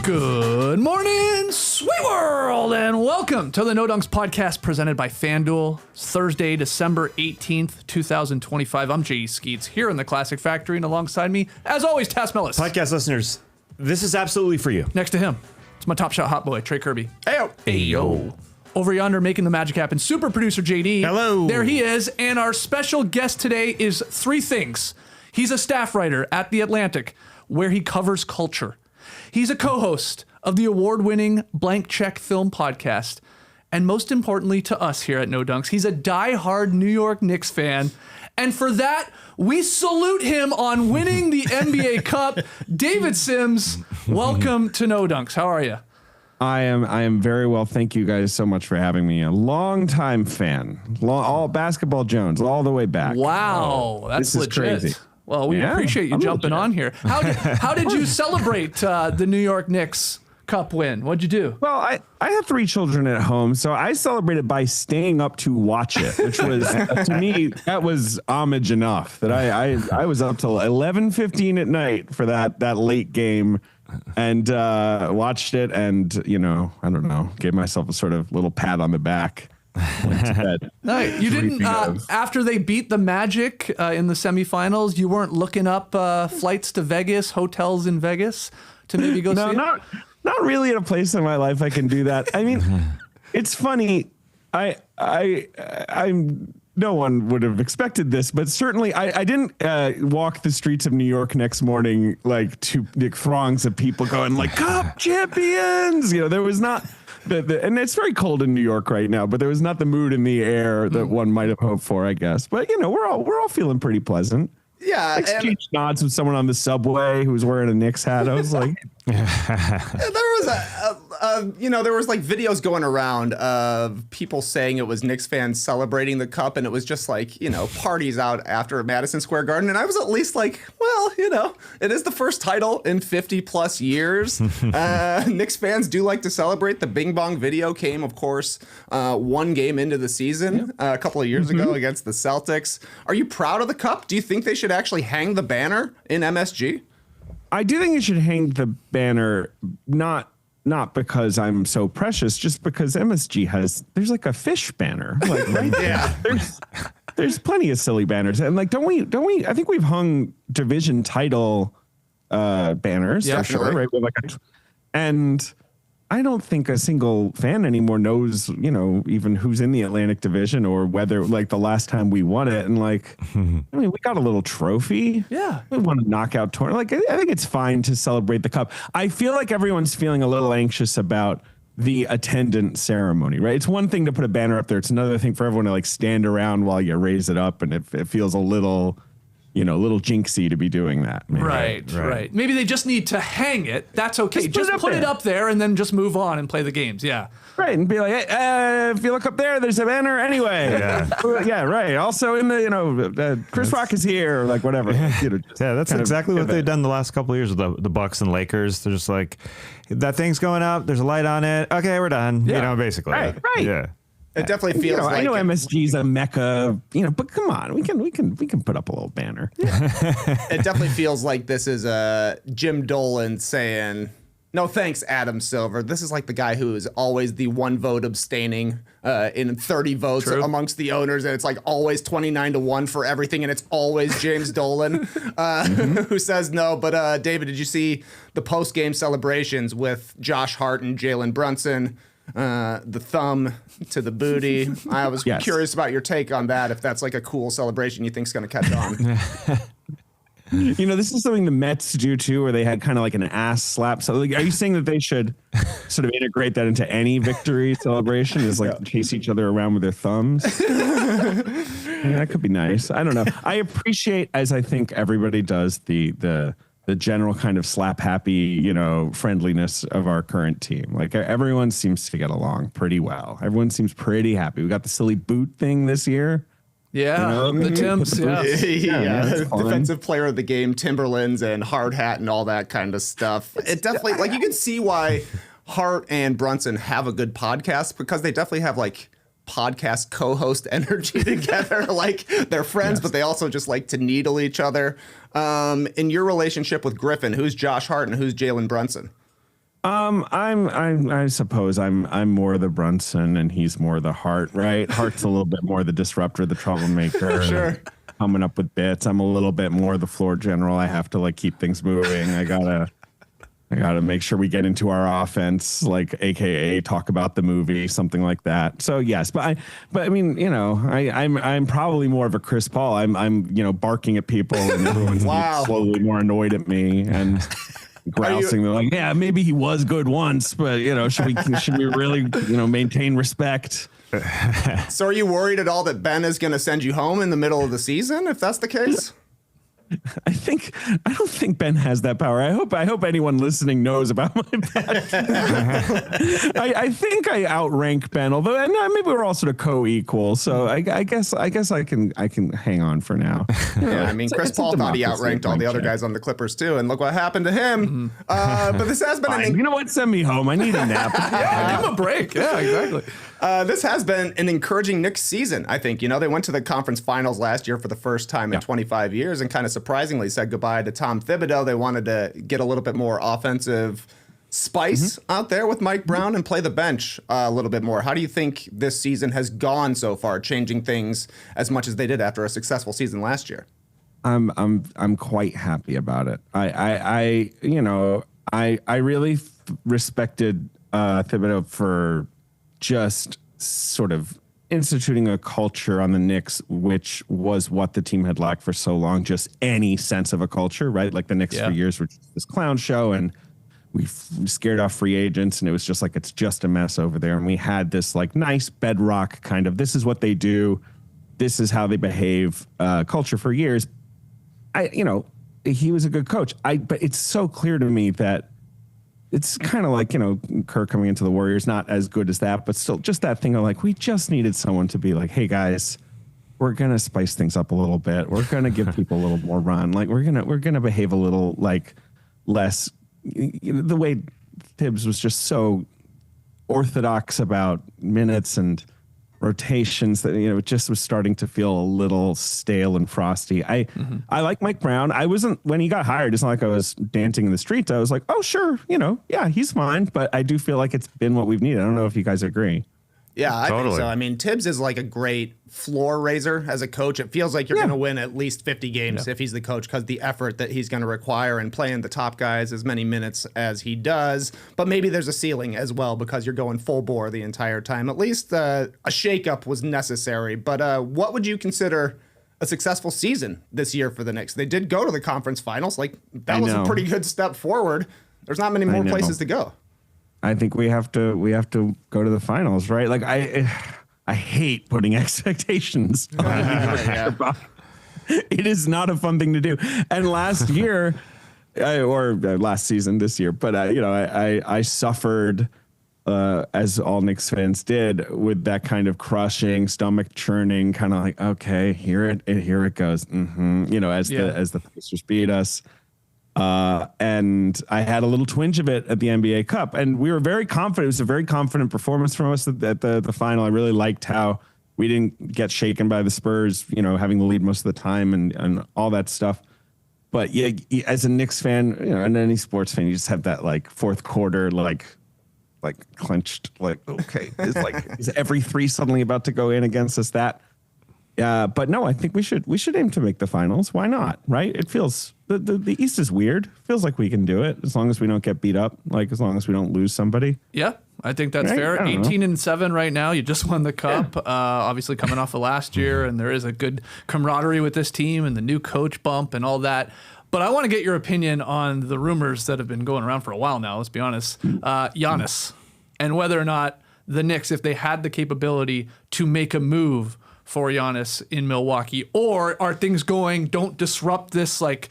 Good morning, sweet world, and welcome to the No Dunks podcast presented by FanDuel. It's Thursday, December 18th, 2025. I'm J.E. Skeets here in the Classic Factory, and alongside me, as always, Tass Mellis. Podcast listeners, this is absolutely for you. Next to him, it's my top shot hot boy, Trey Kirby. Ayo. Ayo. Over yonder, making the magic happen, super producer JD. Hello. There he is, and our special guest today is three things. He's a staff writer at The Atlantic, where he covers culture. He's a co-host of the award-winning Blank Check Film podcast. And most importantly to us here at No Dunks, he's a die-hard New York Knicks fan. And for that, we salute him on winning the NBA Cup. David Sims, welcome to No Dunks. How are you? I am very well. Thank you guys so much for having me. A longtime fan, all Basketball Jones, all the way back. Wow, that's this is legit. crazy. Well, we appreciate you jumping on here. How did you celebrate the New York Knicks Cup win? What'd you do? Well, I have three children at home, so I celebrated by staying up to watch it, which was to me that was homage enough that I was up till 11:15 at night for that late game. And watched it, and I don't know, gave myself a sort of little pat on the back. Went to bed. No, you didn't. After they beat the Magic in the semifinals, you weren't looking up flights to Vegas, hotels in Vegas to maybe go see it? not really at a place in my life I can do that. I mean, it's funny. I'm. No one would have expected this, but certainly I didn't walk the streets of New York next morning like to throngs of people going like Cup champions. There was not and it's very cold in New York right now, but there was not the mood in the air that one might have hoped for, I guess. But we're all feeling pretty pleasant. Yeah, exchange nods with someone on the subway who was wearing a Knicks hat. I was like, there was like videos going around of people saying it was Knicks fans celebrating the cup, and it was just like parties out after Madison Square Garden, and I was at least like, well, it is the first title in 50 plus years. Knicks fans do like to celebrate. The Bing Bong video came, of course, one game into the season a couple of years ago against the Celtics. Are you proud of the cup? Do you think they should actually hang the banner in MSG? I do think you should hang the banner, not because I'm so precious, just because MSG there's like a fish banner, like right there. Yeah. There's plenty of silly banners, and like don't we? I think we've hung division title banners, for sure, right? With and I don't think a single fan anymore knows, even who's in the Atlantic Division or whether like the last time we won it. And like, we got a little trophy. Yeah. We won a knockout tournament. Like, I think it's fine to celebrate the cup. I feel like everyone's feeling a little anxious about the attendant ceremony, right? It's one thing to put a banner up there. It's another thing for everyone to like stand around while you raise it up. And it feels a little jinxy to be doing that. Maybe. Right. Maybe they just need to hang it. That's okay. Just put it up there and then just move on and play the games. Yeah. Right. And be like, hey, if you look up there, there's a banner anyway. Yeah, right. Also in the, Chris Rock is here, or like whatever. That's exactly what they've done the last couple of years with the Bucks and Lakers. They're just like, that thing's going up. There's a light on it. Okay, we're done. Basically. Right. Yeah. It definitely feels like I know MSG's a mecca, but come on, we can put up a little banner. It definitely feels like this is Jim Dolan saying, "No thanks, Adam Silver." This is like the guy who is always the one vote abstaining in 30 votes amongst the owners, and it's like always 29-1 for everything, and it's always James Dolan who says no. But David, did you see the post-game celebrations with Josh Hart and Jalen Brunson? The thumb to the booty. I was curious about your take on that. If that's like a cool celebration you think's going to catch on. This is something the Mets do too, where they had kind of like an ass slap. So, like, are you saying that they should sort of integrate that into any victory celebration? Is like chase each other around with their thumbs? That could be nice. I don't know. I appreciate, as I think everybody does, the general kind of slap happy, friendliness of our current team. Like everyone seems to get along pretty well. Everyone seems pretty happy. We got the silly boot thing this year. Yeah, the Timbs. Defensive player of the game, Timberlands and hard hat and all that kind of stuff. It definitely, like, you can see why Hart and Brunson have a good podcast, because they definitely have like podcast co-host energy together. Like, they're friends, but they also just like to needle each other. In your relationship with Griffin, who's Josh Hart and who's Jalen Brunson? I suppose I'm more the Brunson and he's more the Hart, right? Hart's a little bit more the disruptor, the troublemaker. Sure. Coming up with bits. I'm a little bit more the floor general. I have to like keep things moving. I gotta make sure we get into our offense, like AKA talk about the movie, something like that. So yes, but I mean, you know, I'm probably more of a Chris Paul. I'm you know, barking at people and everyone's slowly more annoyed at me and grousing. They're like, yeah, maybe he was good once, but you know, should we really, you know, maintain respect? So are you worried at all that Ben is going to send you home in the middle of the season if that's the case? I don't think Ben has that power. I hope anyone listening knows about my bad. I think I outrank Ben, although and maybe we're all sort of co-equal. So I guess I can hang on for now. Yeah, I mean, Chris Paul thought he outranked all the other guys on the Clippers too, and look what happened to him. But this has been you know what? Send me home. I need a nap. Yeah, give him a break. Yeah, exactly. This has been an encouraging Knicks season, I think. You know, they went to the conference finals last year for the first time in 25 years and kind of surprisingly said goodbye to Tom Thibodeau. They wanted to get a little bit more offensive spice out there with Mike Brown and play the bench a little bit more. How do you think this season has gone so far, changing things as much as they did after a successful season last year? I'm quite happy about it. I really respected Thibodeau for just sort of instituting a culture on the Knicks, which was what the team had lacked for so long, just any sense of a culture, right? Like the Knicks for years were just this clown show and we scared off free agents and it was just like, it's just a mess over there. And we had this like nice bedrock kind of, this is what they do, this is how they behave, culture for years. He was a good coach. But it's so clear to me that it's kind of like, you know, Kerr coming into the Warriors, not as good as that, but still just that thing of like, we just needed someone to be like, hey guys, we're going to spice things up a little bit. We're going to give people a little more run. Like we're going to behave a little like less, you know, the way Tibbs was just so orthodox about minutes and rotations that, you know, it just was starting to feel a little stale and frosty. I like Mike Brown. I wasn't, when he got hired, it's not like I was dancing in the streets. I was like, oh, sure. You know, yeah, he's fine. But I do feel like it's been what we've needed. I don't know if you guys agree. Yeah, I think so. I mean, Tibbs is like a great floor raiser as a coach. It feels like you're going to win at least 50 games if he's the coach because the effort that he's going to require and playing the top guys as many minutes as he does. But maybe there's a ceiling as well because you're going full bore the entire time. At least a shakeup was necessary. But what would you consider a successful season this year for the Knicks? They did go to the conference finals. Like that was a pretty good step forward. There's not many more places to go. I think we have to go to the finals, right? Like I hate putting expectations on It is not a fun thing to do. And last year, or last season, this year, but I suffered as all Knicks fans did with that kind of crushing, stomach churning, kind of like, okay, here it goes. As the Pacers beat us. And I had a little twinge of it at the NBA Cup, and we were very confident. It was a very confident performance from us at the final. I really liked how we didn't get shaken by the Spurs, having the lead most of the time and all that stuff. But yeah, as a Knicks fan, and any sports fan, you just have that like fourth quarter, like clenched, like, okay, is every three suddenly about to go in against us? But no, I think we should aim to make the finals. Why not? Right? It feels the East is weird. Feels like we can do it as long as we don't get beat up. Like as long as we don't lose somebody. Yeah, I think that's fair. 18-7 right now. You just won the cup. Yeah. Obviously coming off of last year, and there is a good camaraderie with this team and the new coach bump and all that. But I want to get your opinion on the rumors that have been going around for a while now. Let's be honest, Giannis, and whether or not the Knicks, if they had the capability to make a move for Giannis in Milwaukee, or are things going, don't disrupt this like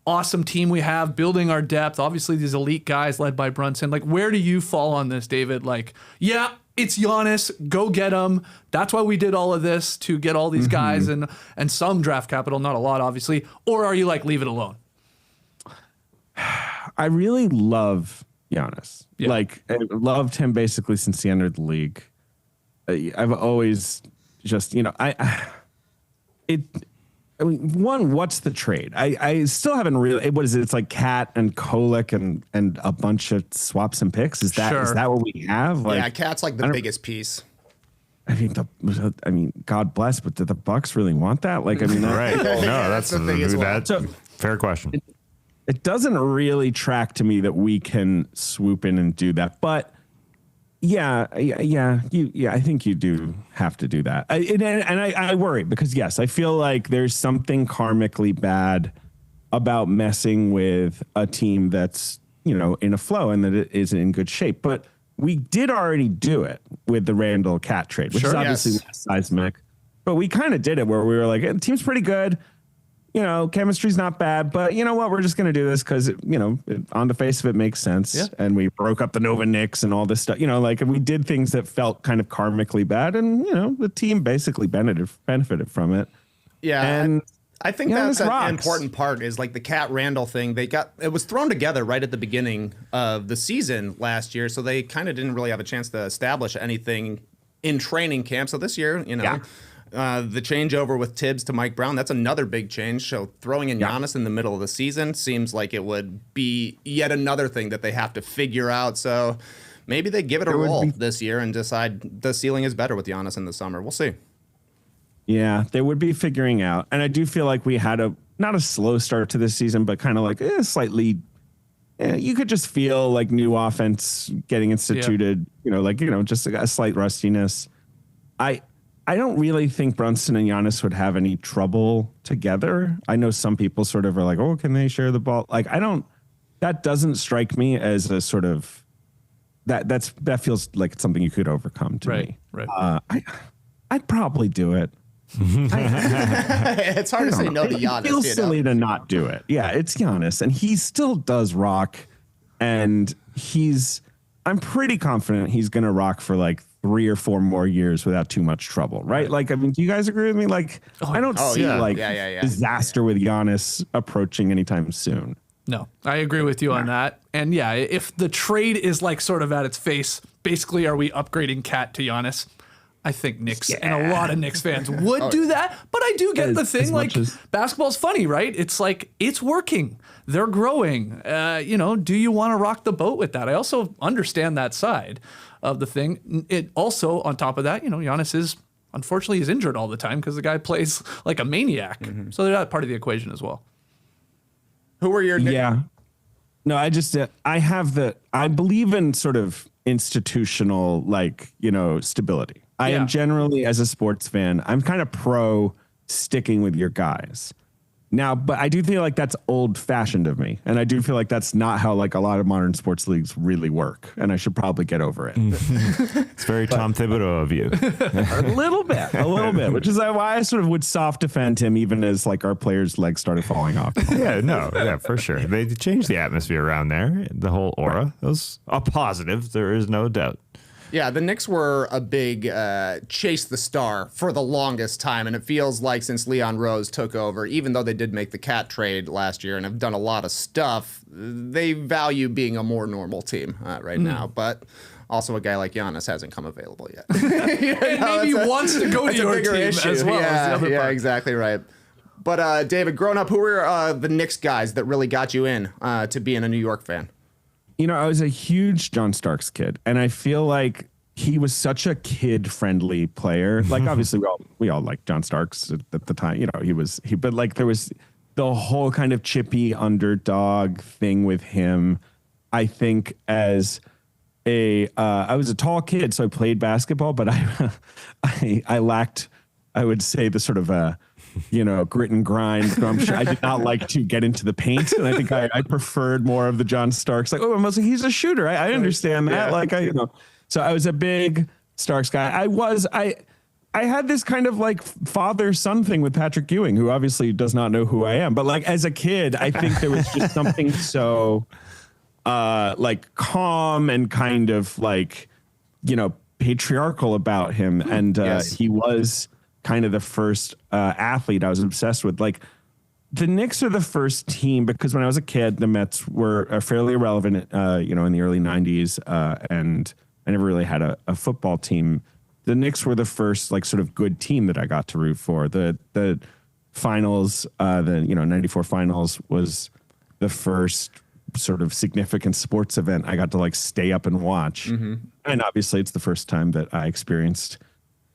awesome team we have, building our depth, obviously these elite guys led by Brunson. Like, where do you fall on this, David? Like, yeah, it's Giannis, go get him. That's why we did all of this, to get all these guys and some draft capital, not a lot obviously. Or are you like, leave it alone? I really love Giannis. Yeah. Like, I loved him basically since he entered the league. I've always just, I mean, one, what's the trade? I still haven't really. What is it? It's like Cat and Kolek and a bunch of swaps and picks. Is that what we have? Like, yeah, Cat's like the biggest piece. I mean, God bless, but do the Bucks really want that? Like, I mean, right? No, that's the thing as well. That's fair question. It doesn't really track to me that we can swoop in and do that, but. Yeah, I think you do have to do that. I worry because, yes, I feel like there's something karmically bad about messing with a team that's, in a flow and that it is in good shape. But we did already do it with the Randall Cat trade, which is obviously less seismic. But we kind of did it where we were like, the team's pretty good. Chemistry's not bad, but you know what? We're just going to do this because, on the face of it makes sense. Yeah. And we broke up the Nova Knicks and all this stuff, and we did things that felt kind of karmically bad. And, the team basically benefited from it. Yeah. And I think that's an important part is like the Cat Randall thing. It was thrown together right at the beginning of the season last year. So they kind of didn't really have a chance to establish anything in training camp. So this year, the changeover with Tibbs to Mike Brown, that's another big change. So throwing in Giannis in the middle of the season seems like it would be yet another thing that they have to figure out. So maybe they give it a roll this year and decide the ceiling is better with Giannis in the summer. We'll see. Yeah, they would be figuring out. And I do feel like we had not a slow start to this season, but kind of like slightly. You could just feel like new offense getting instituted, just a slight rustiness. I don't really think Brunson and Giannis would have any trouble together. I know some people sort of are like, oh, can they share the ball? Like, that doesn't strike me as a sort of, that feels like it's something you could overcome to me. Right. I'd probably do it. It's hard to say no to Giannis. It feels silly to not do it. Yeah, it's Giannis, and he still does rock, and I'm pretty confident he's going to rock for like 3 or 4 more years without too much trouble, right? Like, I mean, do you guys agree with me? Like, I don't see disaster with Giannis approaching anytime soon. No, I agree with you on that. And yeah, if the trade is like sort of at its face, basically, are we upgrading Cat to Giannis? I think Knicks and a lot of Knicks fans would do that. But I do get the thing, like basketball's funny, right? It's like, it's working. They're growing. Do you want to rock the boat with that? I also understand that side of the thing. It also, on top of that, Giannis unfortunately is injured all the time because the guy plays like a maniac. Mm-hmm. So they're not part of the equation as well. Who are your... Yeah. No, I believe in sort of institutional, stability. I am generally, as a sports fan, I'm kind of pro sticking with your guys. Now, but I do feel like that's old fashioned of me. And I do feel like that's not how like a lot of modern sports leagues really work. And I should probably get over it. It's very Tom Thibodeau of you. A little bit, which is why I sort of would soft defend him even as like our players' legs started falling off. Yeah, for sure. They changed the atmosphere around there. The whole aura. It was a positive. There is no doubt. Yeah, the Knicks were a big chase the star for the longest time, and it feels like since Leon Rose took over, even though they did make the Cat trade last year and have done a lot of stuff, they value being a more normal team right now. But also a guy like Giannis hasn't come available yet. And maybe wants to go to your team as well. Yeah, exactly right. But David, growing up, who were the Knicks guys that really got you in to being a New York fan? I was a huge John Starks kid, and I feel like he was such a kid-friendly player. Like, obviously, we all liked John Starks at the time. But like there was the whole kind of chippy underdog thing with him. I think as I was a tall kid, so I played basketball, but I lacked, I would say, the sort of grit and grind. I did not like to get into the paint, and I think I preferred more of the John Starks. Like, he's a shooter. I understand that. Yeah. So I was a big Starks guy. I had this kind of like father-son thing with Patrick Ewing, who obviously does not know who I am. But like as a kid, I think there was just something so like calm and kind of like, patriarchal about him. And he was kind of the first athlete I was obsessed with. Like the Knicks are the first team because when I was a kid, the Mets were fairly irrelevant, in the early 90s. And I never really had a football team. The Knicks were the first like sort of good team that I got to root for. The finals, the 94 finals was the first sort of significant sports event I got to like stay up and watch. And obviously it's the first time that I experienced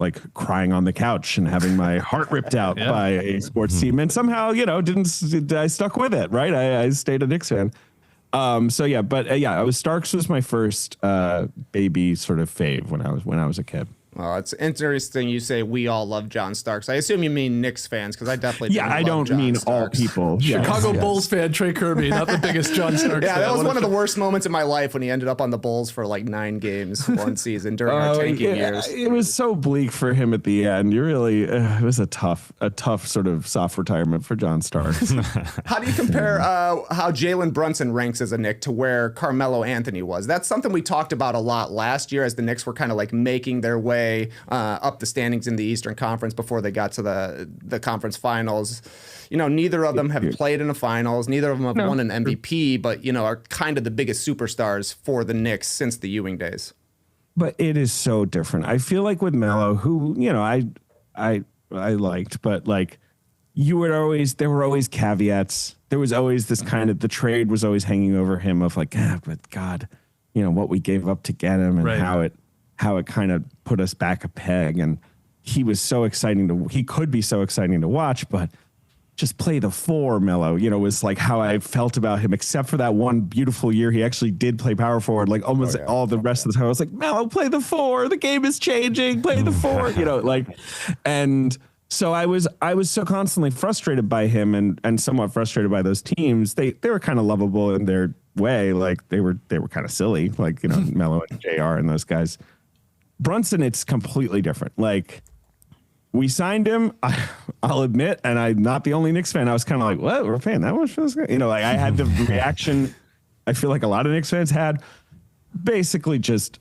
like crying on the couch and having my heart ripped out by a sports team. And somehow, I stuck with it, right? I stayed a Knicks fan. Starks was my first baby sort of fave when I was a kid. Well, it's interesting you say we all love John Starks. I assume you mean Knicks fans, because I definitely I don't John mean Starks. all people. Chicago Bulls fan Trey Kirby, not the biggest John Starks fan. That was one of the worst moments in my life when he ended up on the Bulls for like 9 games one season during our tanking years. It was so bleak for him at the end. It was a tough sort of soft retirement for John Starks. How do you compare how Jalen Brunson ranks as a Knick to where Carmelo Anthony was? That's something we talked about a lot last year as the Knicks were kind of like making their way up the standings in the Eastern Conference before they got to the conference finals. Neither of them have played in the finals. Neither of them have won an MVP, but, are kind of the biggest superstars for the Knicks since the Ewing days. But it is so different. I feel like with Melo, who, I liked, but like there were always caveats. There was always this kind of, the trade was always hanging over him of like, but God, what we gave up to get him and how it kind of put us back a peg. And he was so exciting he could be so exciting to watch, but just play the 4, Melo, was like how I felt about him, except for that one beautiful year. He actually did play power forward, like almost all the rest of the time. I was like, Melo, play the 4. The game is changing. Play the 4, and so I was so constantly frustrated by him and somewhat frustrated by those teams. They were kind of lovable in their way. Like they were kind of silly, like, Melo and JR and those guys. Brunson, it's completely different. Like, we signed him, I'll admit, and I'm not the only Knicks fan. I was kind of like, what? We're paying that much for this guy? I had the reaction I feel like a lot of Knicks fans had. Basically just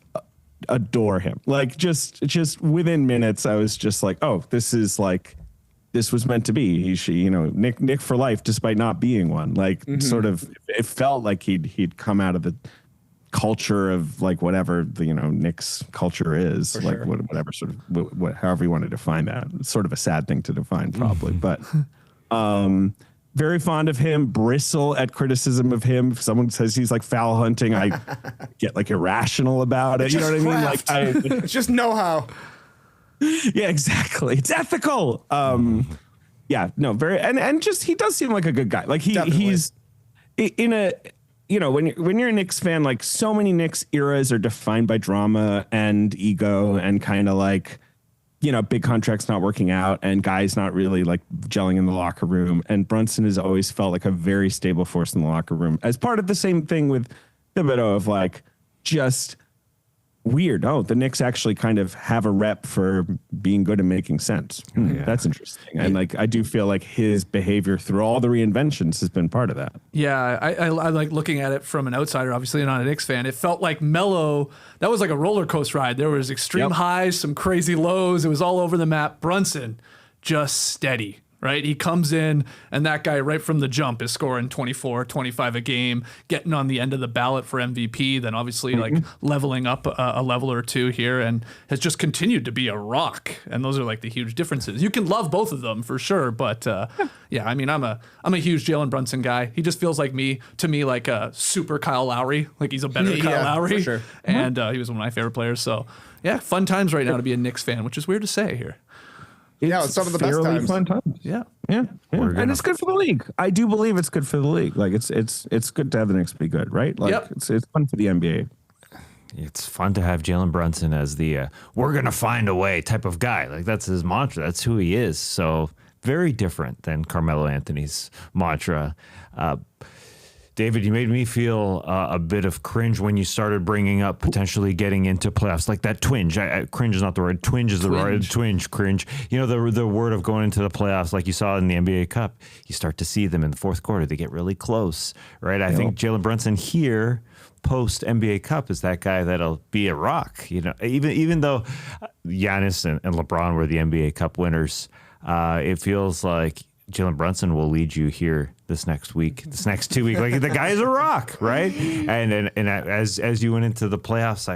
adore him. Like, just within minutes, I was just like, oh, this was meant to be. Nick for life, despite not being one. Like, sort of, it felt like he'd come out of the culture of like whatever the Knicks culture is, like whatever sort of however you want to define that. It's sort of a sad thing to define, probably, but very fond of him. Bristle at criticism of him. If someone says he's like foul hunting, I get like irrational about it. You know what I mean? Like it's just know-how. Yeah, exactly. It's ethical. Very and just he does seem like a good guy. Like he's in a. When you're a Knicks fan, like so many Knicks eras are defined by drama and ego and kind of like, big contracts not working out and guys not really like gelling in the locker room. And Brunson has always felt like a very stable force in the locker room as part of the same thing with Thibodeau of like just weird. Oh, the Knicks actually kind of have a rep for being good and making sense. That's interesting. And like, I do feel like his behavior through all the reinventions has been part of that. Yeah, I like looking at it from an outsider, obviously not a Knicks fan. It felt like Melo, that was like a roller coaster ride. There was extreme highs, some crazy lows. It was all over the map. Brunson, just steady. Right? He comes in and that guy right from the jump is scoring 24, 25 a game, getting on the end of the ballot for MVP, then obviously like leveling up a level or two here and has just continued to be a rock. And those are like the huge differences. You can love both of them for sure. But I mean, I'm a huge Jalen Brunson guy. He just feels like to me, like a super Kyle Lowry. Like he's a better Kyle Lowry. For sure. And he was one of my favorite players. So yeah, fun times right now to be a Knicks fan, which is weird to say here. It's some of the best times. Fun times. Yeah. And it's good for the league. I do believe it's good for the league. Like it's good to have the Knicks be good, right? Like it's fun for the NBA. It's fun to have Jalen Brunson as the we're gonna find a way type of guy. Like that's his mantra. That's who he is. So very different than Carmelo Anthony's mantra. David, you made me feel a bit of cringe when you started bringing up potentially getting into playoffs, like that twinge. Cringe is not the word. Twinge is the word. Twinge, cringe. The word of going into the playoffs, like you saw in the NBA Cup. You start to see them in the fourth quarter. They get really close, right? I think Jalen Brunson here, post NBA Cup, is that guy that'll be a rock. Even though Giannis and LeBron were the NBA Cup winners, it feels like Jalen Brunson will lead you here this next week, this next 2 weeks. Like the guy is a rock, right? And as you went into the playoffs,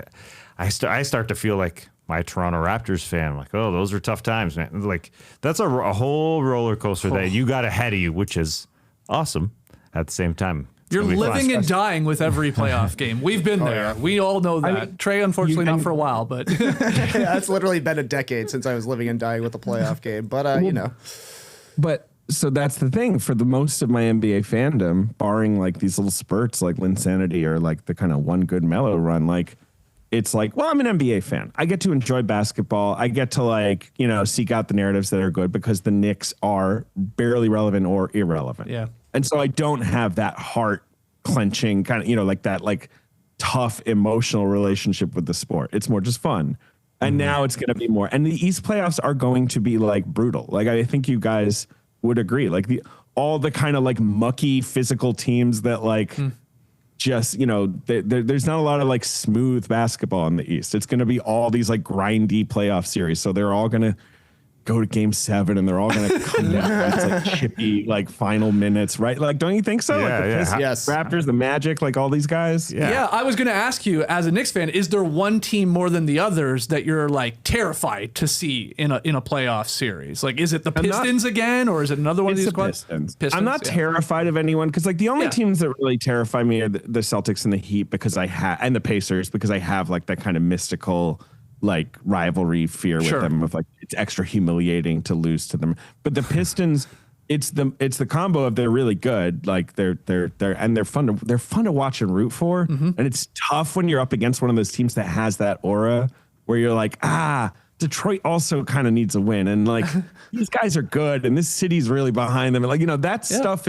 I start to feel like my Toronto Raptors fan. I'm like, oh, those are tough times, man. Like, that's a whole roller coaster that you got ahead of you, which is awesome at the same time. You're living and dying with every playoff game. We've been there. Yeah. We all know that. I mean, Trey, unfortunately, not for a while, but yeah, it's literally been a decade since I was living and dying with a playoff game. But you know, but so that's the thing for the most of my NBA fandom, barring like these little spurts like Linsanity or like the kind of one good mellow run, like it's like, well, I'm an NBA fan. I get to enjoy basketball. I get to like, you know, seek out the narratives that are good because the Knicks are barely relevant or irrelevant. Yeah. And so I don't have that heart clenching kind of, you know, like that like tough emotional relationship with the sport. It's more just fun. And now it's going to be more. And the East playoffs are going to be like brutal. Like I think you guys would agree. Like all the kind of like mucky physical teams that like just, you know, there's not a lot of like smooth basketball in the East. It's going to be all these like grindy playoff series. So they're all going to go to game 7 and they're all going to come down. It's like chippy, like final minutes, right? Like, don't you think so? Yeah, like the Yes. Raptors, the Magic, like all these guys. Yeah, I was going to ask you, as a Knicks fan, is there one team more than the others that you're like terrified to see in a playoff series? Like, is it the Pistons again, or is it another one of these squads? Pistons. I'm not terrified of anyone because like the only teams that really terrify me are the Celtics and the Heat because and the Pacers because I have like that kind of mystical like rivalry fear with them of like it's extra humiliating to lose to them. But the Pistons, it's the combo of they're really good, like they're fun to watch and root for. And it's tough when you're up against one of those teams that has that aura where you're like, Detroit also kind of needs a win, and like these guys are good, and this city's really behind them, and like, you know, that stuff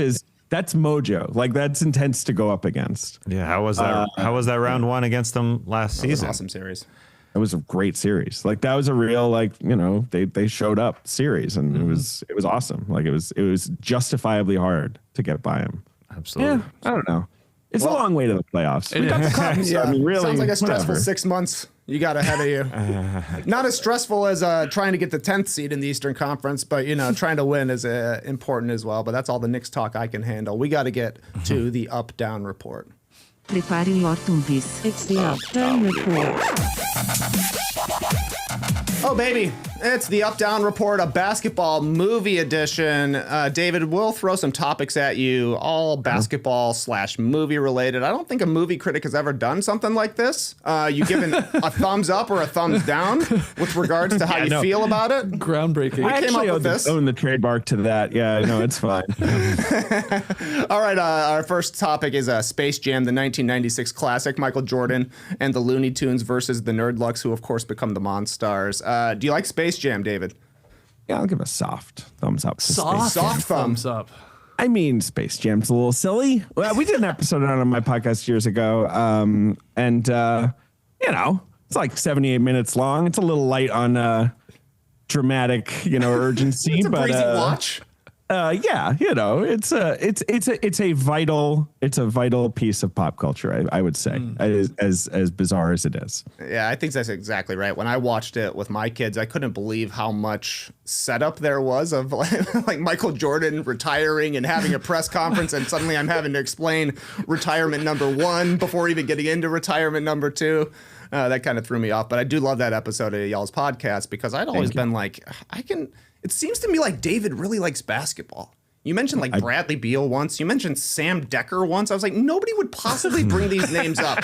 that's mojo. Like that's intense to go up against. Yeah, how was that? How was that round 1 against them last season? An awesome series. It was a great series. Like that was a real, like, you know, they showed up series, and it was awesome. Like it was justifiably hard to get by him. Absolutely. Yeah, I don't know. It's a long way to the playoffs. We got the cup, so, I mean, really, sounds like a stressful 6 months you got ahead of you. Not as stressful as trying to get the 10th seed in the Eastern Conference, but you know, trying to win is important as well. But that's all the Knicks talk I can handle. We got to get to the up-down report. Prepare your tumbies. It's the up-down report. Oh, baby. It's the Up-Down Report, a basketball movie edition. David, we'll throw some topics at you, all basketball/movie related. I don't think a movie critic has ever done something like this. You giving a thumbs up or a thumbs down with regards to how you feel about it? Groundbreaking. I actually own the trademark to that. Yeah, no, it's fine. All right, our first topic is Space Jam, the 1996 classic, Michael Jordan and the Looney Tunes versus the Nerdlucks, who of course become the Monstars. Do you like Space Jam, David? Yeah, I'll give a soft thumbs up. Soft thumbs up. I mean, Space Jam's a little silly. Well, we did an episode on my podcast years ago, and you know, it's like 78 minutes long. It's a little light on dramatic, you know, urgency. It's a breezy watch. Yeah, you know, it's a vital piece of pop culture. I would say, as bizarre as it is. Yeah, I think that's exactly right. When I watched it with my kids, I couldn't believe how much setup there was of like Michael Jordan retiring and having a press conference, and suddenly I'm having to explain retirement number 1 before even getting into retirement number 2. That kind of threw me off, but I do love that episode of y'all's podcast because I'd always been like, it seems to me like David really likes basketball. You mentioned like Bradley Beal once. You mentioned Sam Decker once. I was like, nobody would possibly bring these names up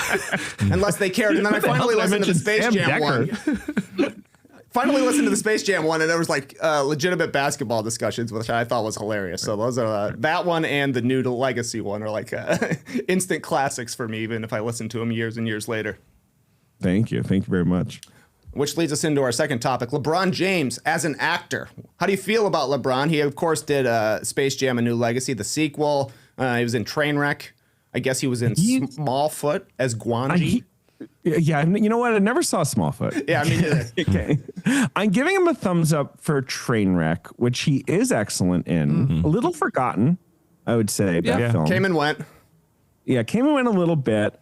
unless they cared. And then I finally listened to the Space Jam one. Finally listened to the Space Jam one, and there was like legitimate basketball discussions, which I thought was hilarious. So those are that one and the New to Legacy one are like instant classics for me, even if I listen to them years and years later. Thank you very much. Which leads us into our second topic, LeBron James as an actor. How do you feel about LeBron? He, of course, did Space Jam: A New Legacy, the sequel. He was in Trainwreck. I guess he was in Smallfoot as Gwangi. Yeah, you know what? I never saw Smallfoot. Yeah, I mean, okay. I'm giving him a thumbs up for Trainwreck, which he is excellent in. A little forgotten, I would say. That film came and went. Yeah, came and went a little bit.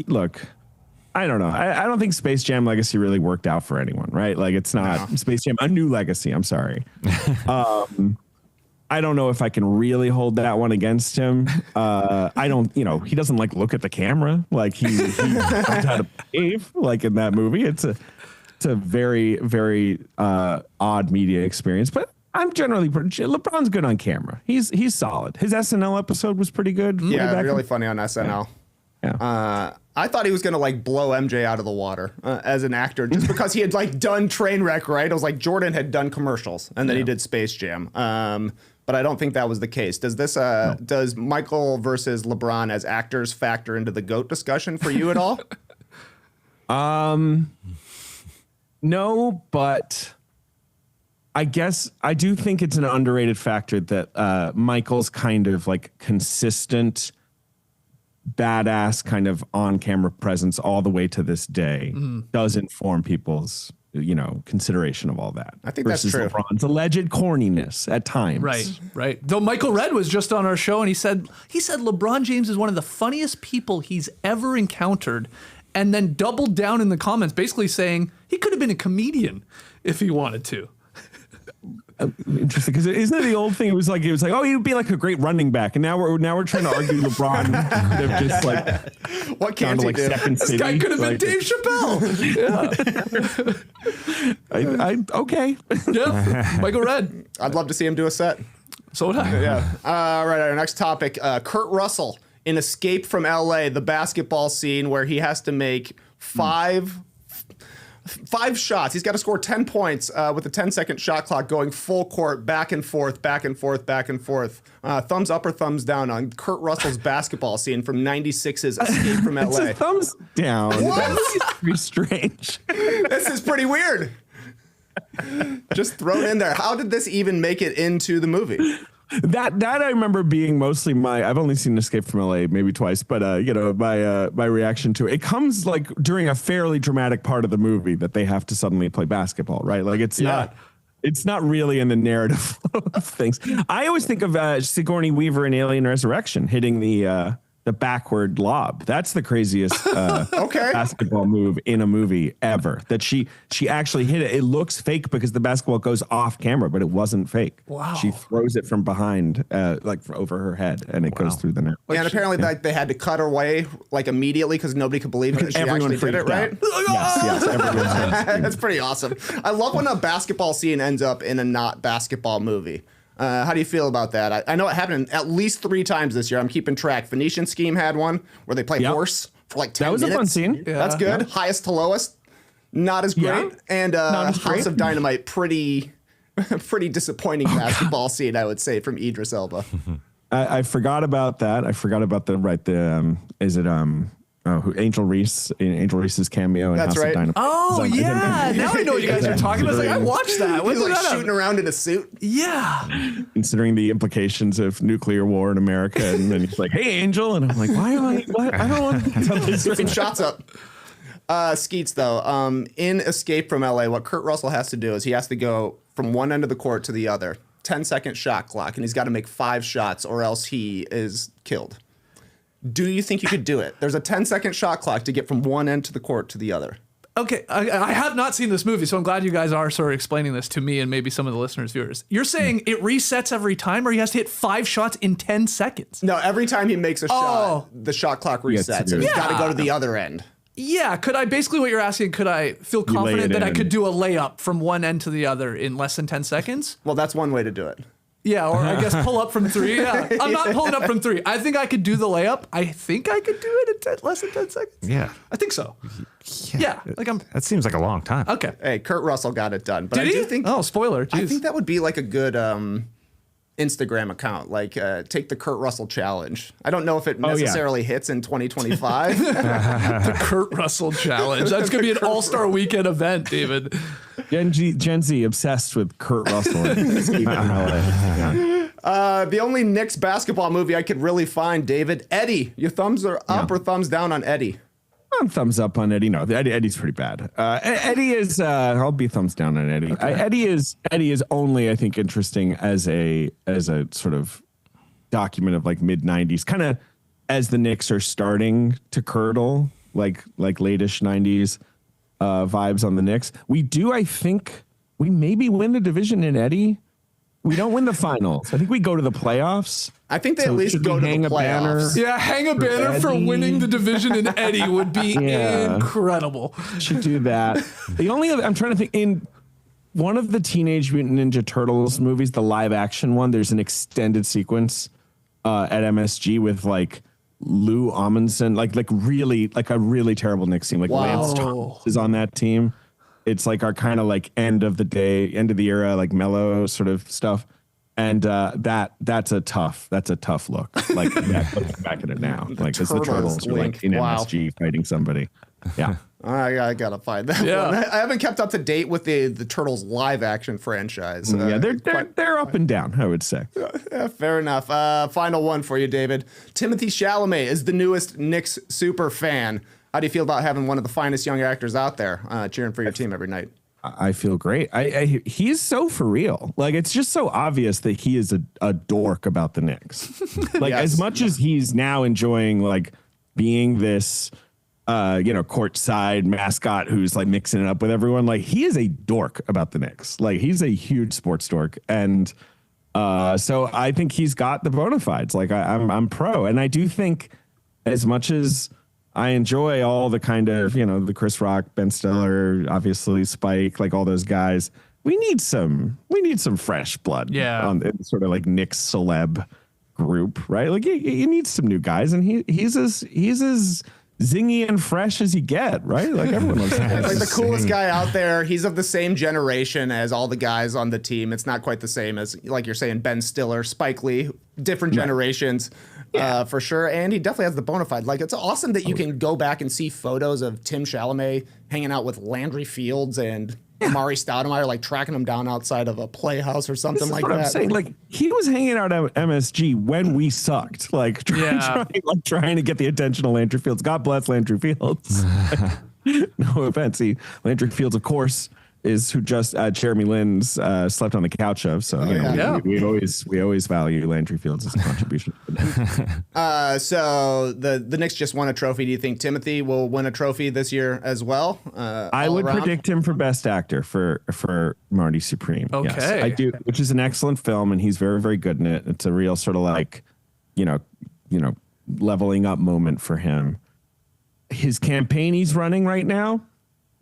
Look. I don't know. I don't think Space Jam Legacy really worked out for anyone, right? Like it's not Space Jam, A New Legacy. I'm sorry. I don't know if I can really hold that one against him. I don't, he doesn't like look at the camera like he knows how to behave like in that movie. It's a very, very odd media experience, but I'm generally LeBron's good on camera. He's solid. His SNL episode was pretty good. Yeah, really funny on SNL. Yeah. I thought he was gonna like blow MJ out of the water as an actor, just because he had like done Trainwreck, right? It was like Jordan had done commercials, and then he did Space Jam. But I don't think that was the case. Does this does Michael versus LeBron as actors factor into the GOAT discussion for you at all? No, but I guess I do think it's an underrated factor that Michael's kind of like consistent, badass kind of on-camera presence all the way to this day does inform people's consideration of all that. I think that's true. LeBron's alleged corniness at times. Right. Though Michael Redd was just on our show and he said LeBron James is one of the funniest people he's ever encountered, and then doubled down in the comments, basically saying he could have been a comedian if he wanted to. Interesting, because isn't it the old thing? It was like, oh, he would be like a great running back, and now we're trying to argue LeBron could have just like what can't he do? This guy could have been Dave Chappelle. Okay. Yeah, Michael Redd. I'd love to see him do a set. So would I. Yeah. All right. Our next topic: Kurt Russell in Escape from L.A., the basketball scene where he has to make five shots. He's got to score 10 points with a 10-second shot clock going full court, back and forth, back and forth, back and forth. Thumbs up or thumbs down on Kurt Russell's basketball scene from 96's Escape from LA. It's a thumbs down. What? That's pretty strange. This is pretty weird. Just throw it in there. How did this even make it into the movie? That I remember being mostly I've only seen Escape from LA maybe twice, but my reaction to it. It comes like during a fairly dramatic part of the movie that they have to suddenly play basketball, right? Like it's not really in the narrative of things. I always think of Sigourney Weaver in Alien Resurrection hitting the backward lob. That's the craziest basketball move in a movie ever. That she actually hit it. It looks fake because the basketball goes off camera, but it wasn't fake. Wow. She throws it from behind, over her head, and it goes through the net. Yeah, and apparently they had to cut her away like immediately because nobody could believe that she Everyone actually did it, right? Yes, everyone. That's pretty awesome. I love when a basketball scene ends up in a not basketball movie. How do you feel about that? I know it happened at least 3 times this year. I'm keeping track. Phoenician Scheme had one where they play horse for like 10 minutes. That was a fun scene. Yeah. That's good. Yeah. Highest to lowest, not as great. Yeah. And House of Dynamite, pretty disappointing basketball scene, I would say, from Idris Elba. I forgot about that. I forgot about Angel Reese in Angel Reese's cameo in That's House right. of Dynamite. Oh, yeah. Now I know what you guys are talking about. It's like, I watched that. He's like shooting around in a suit. Yeah. Considering the implications of nuclear war in America. And then he's like, hey, Angel. And I'm like, why am I? What? I don't want to tell this. Keeping shots up. Skeets, though, in Escape from LA, what Kurt Russell has to do is he has to go from one end of the court to the other. 10-second shot clock. And he's got to make 5 shots or else he is killed. Do you think you could do it? There's a 10-second shot clock to get from one end to the court to the other. Okay, I have not seen this movie, so I'm glad you guys are sort of explaining this to me and maybe some of the listeners, viewers. You're saying it resets every time, or he has to hit 5 shots in 10 seconds? No, every time he makes a shot, the shot clock resets, and he's got to go to the other end. Yeah, could I what you're asking, could I feel confident that I could do a layup from one end to the other in less than 10 seconds? Well, that's one way to do it. Yeah, or I guess pull up from 3. Yeah, I'm not pulling up from 3. I think I could do the layup. I think I could do it in less than 10 seconds. Yeah. I think so. Yeah. That seems like a long time. Okay. Hey, Kurt Russell got it done. But Did I he? do think, spoiler. Jeez. I think that would be like a good Instagram account, like take the Kurt Russell challenge. I don't know if it necessarily hits in 2025. The Kurt Russell challenge. That's going to be an all-star weekend event, David. Gen Z obsessed with Kurt Russell. The only Knicks basketball movie I could really find, David, Eddie. Your thumbs are up or thumbs down on Eddie? I'm thumbs up on Eddie. No, Eddie's pretty bad. Eddie is. I'll be thumbs down on Eddie. Okay. Eddie is only, I think, interesting as a sort of document of like mid '90s, kind of as the Knicks are starting to curdle like late-ish '90s vibes on the Knicks. I think we maybe win the division in Eddie. we don't win the finals. I think we go to the playoffs. I think they at least go to the playoffs. Yeah, hang a banner for winning the division in Eddie would be incredible. Should do that. The only other, I'm trying to think, in one of the Teenage Mutant Ninja Turtles movies, the live action one, there's an extended sequence at MSG with like Lou Amundsen, like a really terrible Knicks team. Like Lance Thomas is on that team. It's like our kind of like end of the era, like mellow sort of stuff. And that's a tough look. Like back at it now. Like as the Turtles are like in MSG fighting somebody. Yeah. I gotta find that one. I haven't kept up to date with the Turtles live action franchise. They're up and down, I would say. Yeah, fair enough. Final one for you, David. Timothée Chalamet is the newest Knicks super fan. How do you feel about having one of the finest young actors out there cheering for your team every night? I feel great. He's so for real. Like, it's just so obvious that he is a dork about the Knicks. Like, as much as he's now enjoying like being this courtside mascot who's like mixing it up with everyone, like he is a dork about the Knicks. Like, he's a huge sports dork. And so I think he's got the bona fides. Like, I'm pro. And I do think, as much as I enjoy all the kind of, the Chris Rock, Ben Stiller, obviously Spike, like all those guys, we need some fresh blood. Yeah. On sort of like Knicks celeb group, right? Like you need some new guys, and he's as zingy and fresh as you get, right? Like everyone loves him. Like the coolest guy out there. He's of the same generation as all the guys on the team. It's not quite the same as, like you're saying, Ben Stiller, Spike Lee, different generations. For sure. And he definitely has the bona fide. Like, it's awesome that you can go back and see photos of Tim Chalamet hanging out with Landry Fields and Amari Stoudemire, like tracking him down outside of a playhouse or something like that. I'm saying. Like, he was hanging out at MSG when we sucked, like trying to get the attention of Landry Fields. God bless Landry Fields. No offense. Landry Fields, of course, is who just Jeremy Lin's slept on the couch of. So we always value Landry Fields' contribution. So the Knicks just won a trophy. Do you think Timothée will win a trophy this year as well? I would predict him for Best Actor for Marty Supreme. Okay, yes, I do, which is an excellent film, and he's very, very good in it. It's a real sort of like, leveling up moment for him. His campaign he's running right now,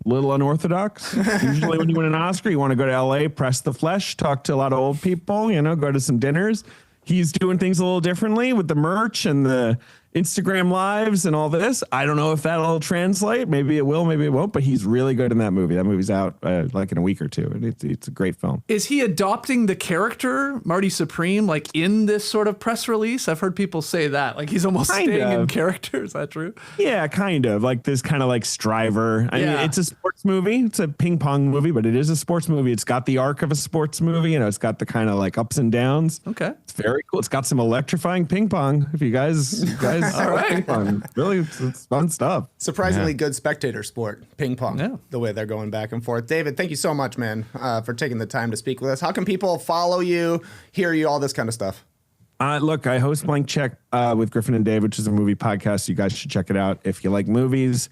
little unorthodox. Usually when you win an Oscar, you want to go to LA, press the flesh, talk to a lot of old people, go to some dinners. He's doing things a little differently with the merch and the Instagram lives and all this. I don't know if that'll translate. Maybe it will, maybe it won't, but he's really good in that movie. That movie's out like in a week or two, and it's a great film. Is he adopting the character, Marty Supreme, like in this sort of press release? I've heard people say that. Like he's almost staying in character. Is that true? Yeah, kind of. Like this kind of like striver. I mean, it's a sports movie. It's a ping pong movie, but it is a sports movie. It's got the arc of a sports movie. It's got the kind of like ups and downs. Okay. It's very cool. It's got some electrifying ping pong. If you guys all right. Ping pong. Really, it's fun stuff. Surprisingly good spectator sport, ping pong, the way they're going back and forth. David, thank you so much, man, for taking the time to speak with us. How can people follow you, hear you, all this kind of stuff? Look, I host Blank Check with Griffin and Dave, which is a movie podcast. You guys should check it out if you like movies.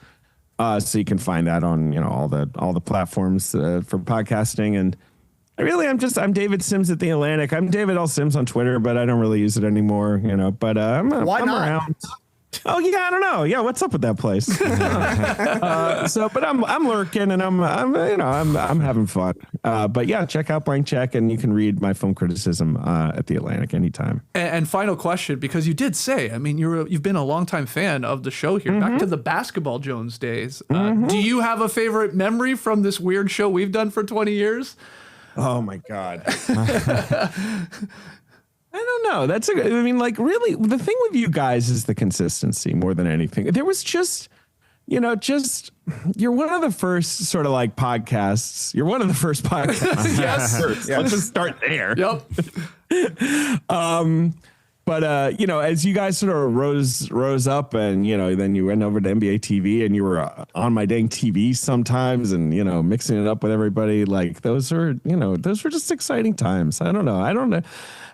So you can find that on all the platforms for podcasting. And I'm David Sims at The Atlantic. I'm David L. Sims on Twitter, but I don't really use it anymore. But I'm around. Oh yeah, I don't know. Yeah, what's up with that place? But I'm lurking and I'm having fun. But yeah, check out Blank Check, and you can read my film criticism at The Atlantic anytime. And final question, because you did say, I mean, you've been a longtime fan of the show here, back to the Basketball Jones days. Do you have a favorite memory from this weird show we've done for 20 years? Oh my God. I don't know. Really, the thing with you guys is the consistency more than anything. There was just you're one of the first sort of like podcasts. You're one of the first podcasts. Yes. Let's just start there. Yep. But as you guys sort of rose up, and then you went over to NBA TV, and you were on my dang TV sometimes, and mixing it up with everybody. Like those were just exciting times. I don't know.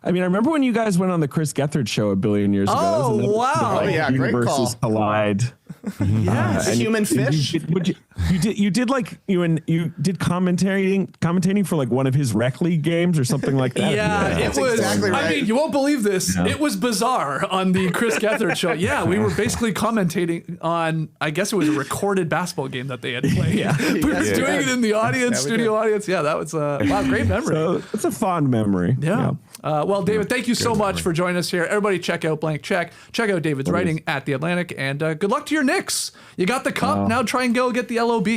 I mean, I remember when you guys went on the Chris Gethard show a billion years ago. Oh, wow. Great call. Collide Yeah. A human fish. You did commentating for like one of his rec league games or something like that. Yeah, it was. exactly right. I mean, you won't believe this. Yeah. It was bizarre on the Chris Gethard show. Yeah, we were basically commentating on, I guess it was a recorded basketball game that they had played. Yeah. We were doing it in the audience, studio audience. Yeah, that was a great memory. So it's a fond memory. Yeah. Well, David, thank you so much for joining us here. Everybody check out Blank Check. Check out David's writing at The Atlantic. And good luck to your Knicks. You got the cup. Now try and go get the LOB.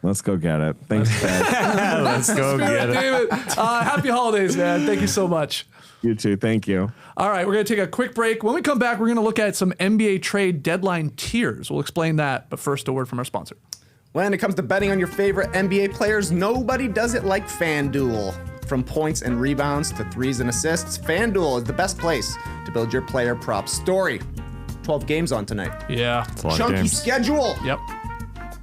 Let's go get it. Thanks, Ted. Let's go get it. David. Happy holidays, man. Thank you so much. You too. Thank you. All right, we're going to take a quick break. When we come back, we're going to look at some NBA trade deadline tiers. We'll explain that. But first, a word from our sponsor. When it comes to betting on your favorite NBA players, nobody does it like FanDuel. From points and rebounds to threes and assists, FanDuel is the best place to build your player prop story. 12 games on tonight. Yeah. Chunky schedule. Yep.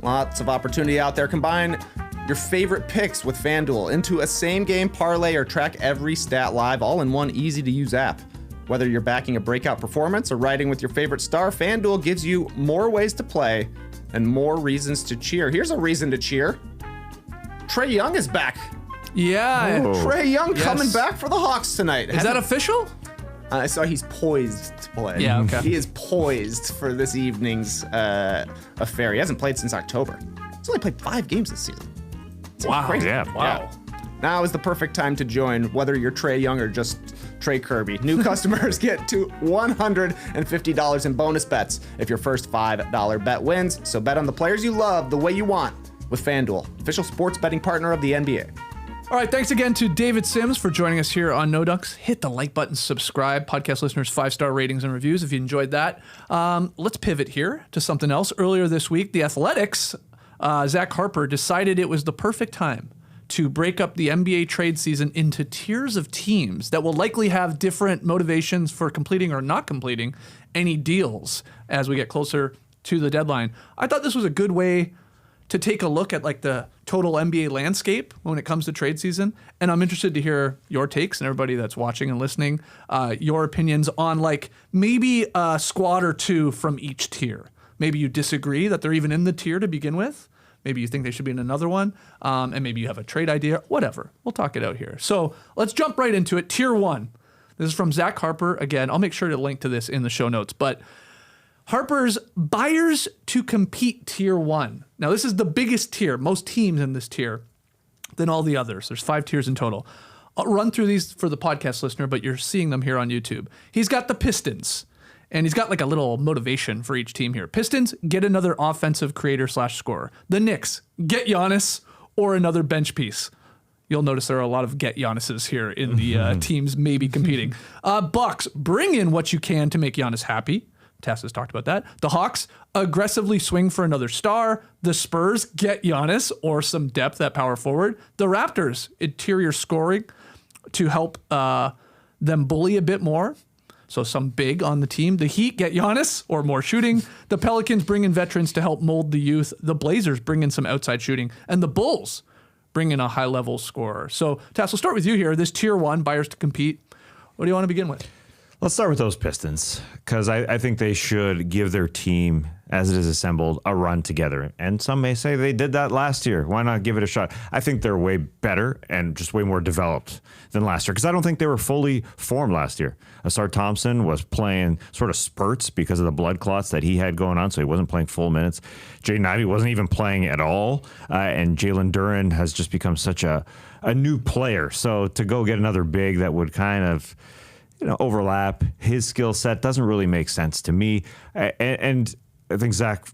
Lots of opportunity out there. Combine your favorite picks with FanDuel into a same-game parlay or track every stat live, all in one easy-to-use app. Whether you're backing a breakout performance or riding with your favorite star, FanDuel gives you more ways to play and more reasons to cheer. Here's a reason to cheer. Trae Young is back. Yeah. Trae Young coming back for the Hawks tonight. Is that official? I saw he's poised to play. Yeah, okay. He is poised for this evening's affair. He hasn't played since October. He's only played 5 games this season. It's crazy. Yeah. Wow. Now is the perfect time to join, whether you're Trae Young or just Trey Kirby. New customers get to $150 in bonus bets if your first $5 bet wins. So bet on the players you love the way you want with FanDuel, official sports betting partner of the NBA. All right, thanks again to David Sims for joining us here on No Dunks. Hit the like button, subscribe, podcast listeners, 5-star ratings and reviews if you enjoyed that. Let's pivot here to something else. Earlier this week, the Athletics, Zach Harper, decided it was the perfect time to break up the NBA trade season into tiers of teams that will likely have different motivations for completing or not completing any deals as we get closer to the deadline. I thought this was a good way to take a look at like the total NBA landscape when it comes to trade season. And I'm interested to hear your takes and everybody that's watching and listening, your opinions on like maybe a squad or two from each tier. Maybe you disagree that they're even in the tier to begin with. Maybe you think they should be in another one. And maybe you have a trade idea, whatever. We'll talk it out here. So let's jump right into it. Tier 1. This is from Zach Harper. Again, I'll make sure to link to this in the show notes, but Harper's buyers to compete tier 1. Now, this is the biggest tier, most teams in this tier than all the others. There's 5 tiers in total. I'll run through these for the podcast listener, but you're seeing them here on YouTube. He's got the Pistons, and he's got like a little motivation for each team here. Pistons, get another offensive creator / scorer. The Knicks, get Giannis or another bench piece. You'll notice there are a lot of get Giannis's here in the teams maybe competing. Bucks, bring in what you can to make Giannis happy. Tess has talked about that. The Hawks aggressively swing for another star. The Spurs get Giannis or some depth at power forward. The Raptors, interior scoring to help them bully a bit more. So some big on the team. The Heat get Giannis or more shooting. The Pelicans bring in veterans to help mold the youth. The Blazers bring in some outside shooting. And the Bulls bring in a high-level scorer. So Tess, we'll start with you here. This tier 1, buyers to compete. What do you want to begin with? Let's start with those Pistons, because I think they should give their team, as it is assembled, a run together. And some may say they did that last year. Why not give it a shot? I think they're way better and just way more developed than last year, because I don't think they were fully formed last year. Asar Thompson was playing sort of spurts because of the blood clots that he had going on, so he wasn't playing full minutes. Jaden Ivey wasn't even playing at all, and Jalen Duren has just become such a new player. So to go get another big that would kind of overlap his skill set doesn't really make sense to me. And I think Zach,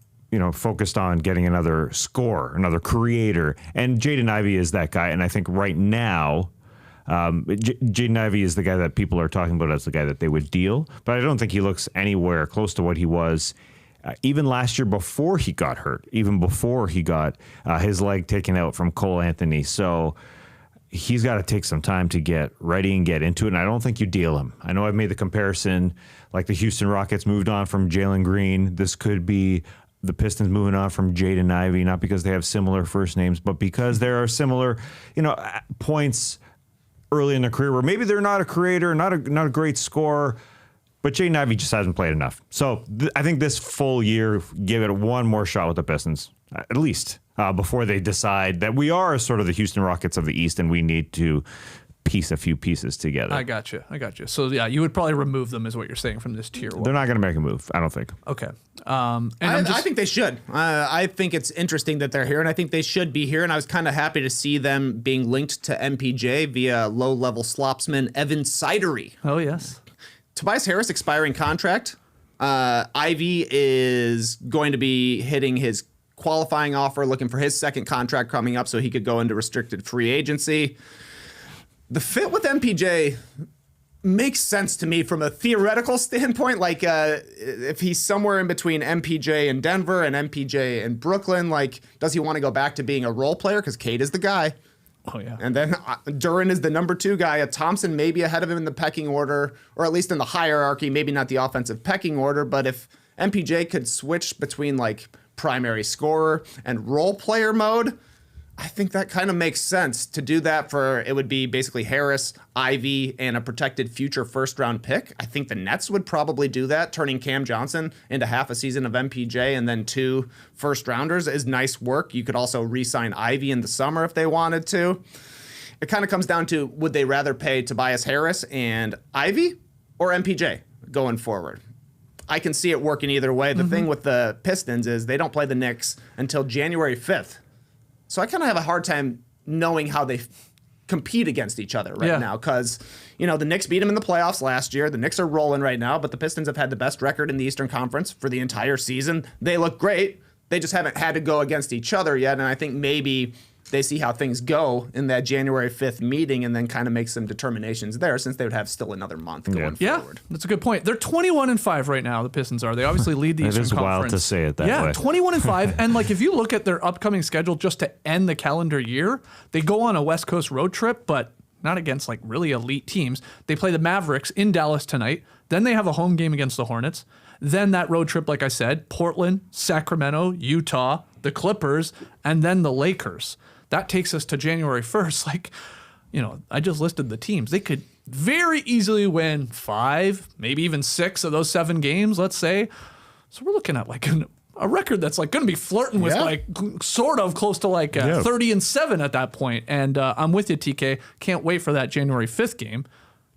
focused on getting another scorer, another creator, and Jaden Ivey is that guy. And I think right now, Jaden Ivey is the guy that people are talking about as the guy that they would deal. But I don't think he looks anywhere close to what he was even last year before he got hurt, even before he got his leg taken out from Cole Anthony. So he's got to take some time to get ready and get into it, and I don't think you deal him. I know I've made the comparison, like the Houston Rockets moved on from Jalen Green. This could be the Pistons moving on from Jaden Ivey, not because they have similar first names, but because there are similar, points early in their career where maybe they're not a creator, not a great scorer, But Jaden Ivey just hasn't played enough. So I think this full year, give it one more shot with the Pistons, at least, before they decide that we are sort of the Houston Rockets of the East and we need to piece a few pieces together. I got you. So, yeah, you would probably remove them is what you're saying from this tier one. They're not going to make a move, I don't think. Okay. I think they should. I think it's interesting that they're here, and I think they should be here. And I was kind of happy to see them being linked to MPJ via low-level slopsman Evan Sidery. Oh, yes. Tobias Harris expiring contract. Ivy is going to be hitting his qualifying offer, looking for his second contract coming up so he could go into restricted free agency. The fit with MPJ makes sense to me from a theoretical standpoint. Like, if he's somewhere in between MPJ and Denver and MPJ and Brooklyn, like, does he want to go back to being a role player? Because Cade is the guy. Oh, yeah. And then Duren is the number 2 guy. Thompson may be ahead of him in the pecking order, or at least in the hierarchy, maybe not the offensive pecking order. But if MPJ could switch between like primary scorer and role player mode, I think that kind of makes sense to do that for, it would be basically Harris, Ivy, and a protected future first-round pick. I think the Nets would probably do that. Turning Cam Johnson into half a season of MPJ and then 2 first-rounders is nice work. You could also re-sign Ivy in the summer if they wanted to. It kind of comes down to, would they rather pay Tobias Harris and Ivy or MPJ going forward? I can see it working either way. The thing with the Pistons is they don't play the Knicks until January 5th. So I kind of have a hard time knowing how they compete against each other right now because, you know, the Knicks beat them in the playoffs last year. The Knicks are rolling right now, but the Pistons have had the best record in the Eastern Conference for the entire season. They look great. They just haven't had to go against each other yet, and I think maybe they see how things go in that January 5th meeting and then kind of make some determinations there since they would have still another month going forward. Yeah, that's a good point. They're 21-5 right now, the Pistons are. They obviously lead the Eastern Conference. It is wild to say it that way. Yeah, 21-5. And like if you look at their upcoming schedule just to end the calendar year, they go on a West Coast road trip, but not against like really elite teams. They play the Mavericks in Dallas tonight. Then they have a home game against the Hornets. Then that road trip, like I said, Portland, Sacramento, Utah, the Clippers, and then the Lakers. That takes us to January 1st. Like, you know, I just listed the teams. They could very easily win 5, maybe even 6 of those 7 games, let's say. So we're looking at like a record that's like going to be flirting with like sort of close to like 30-7 at that point. And I'm with you, TK. Can't wait for that January 5th game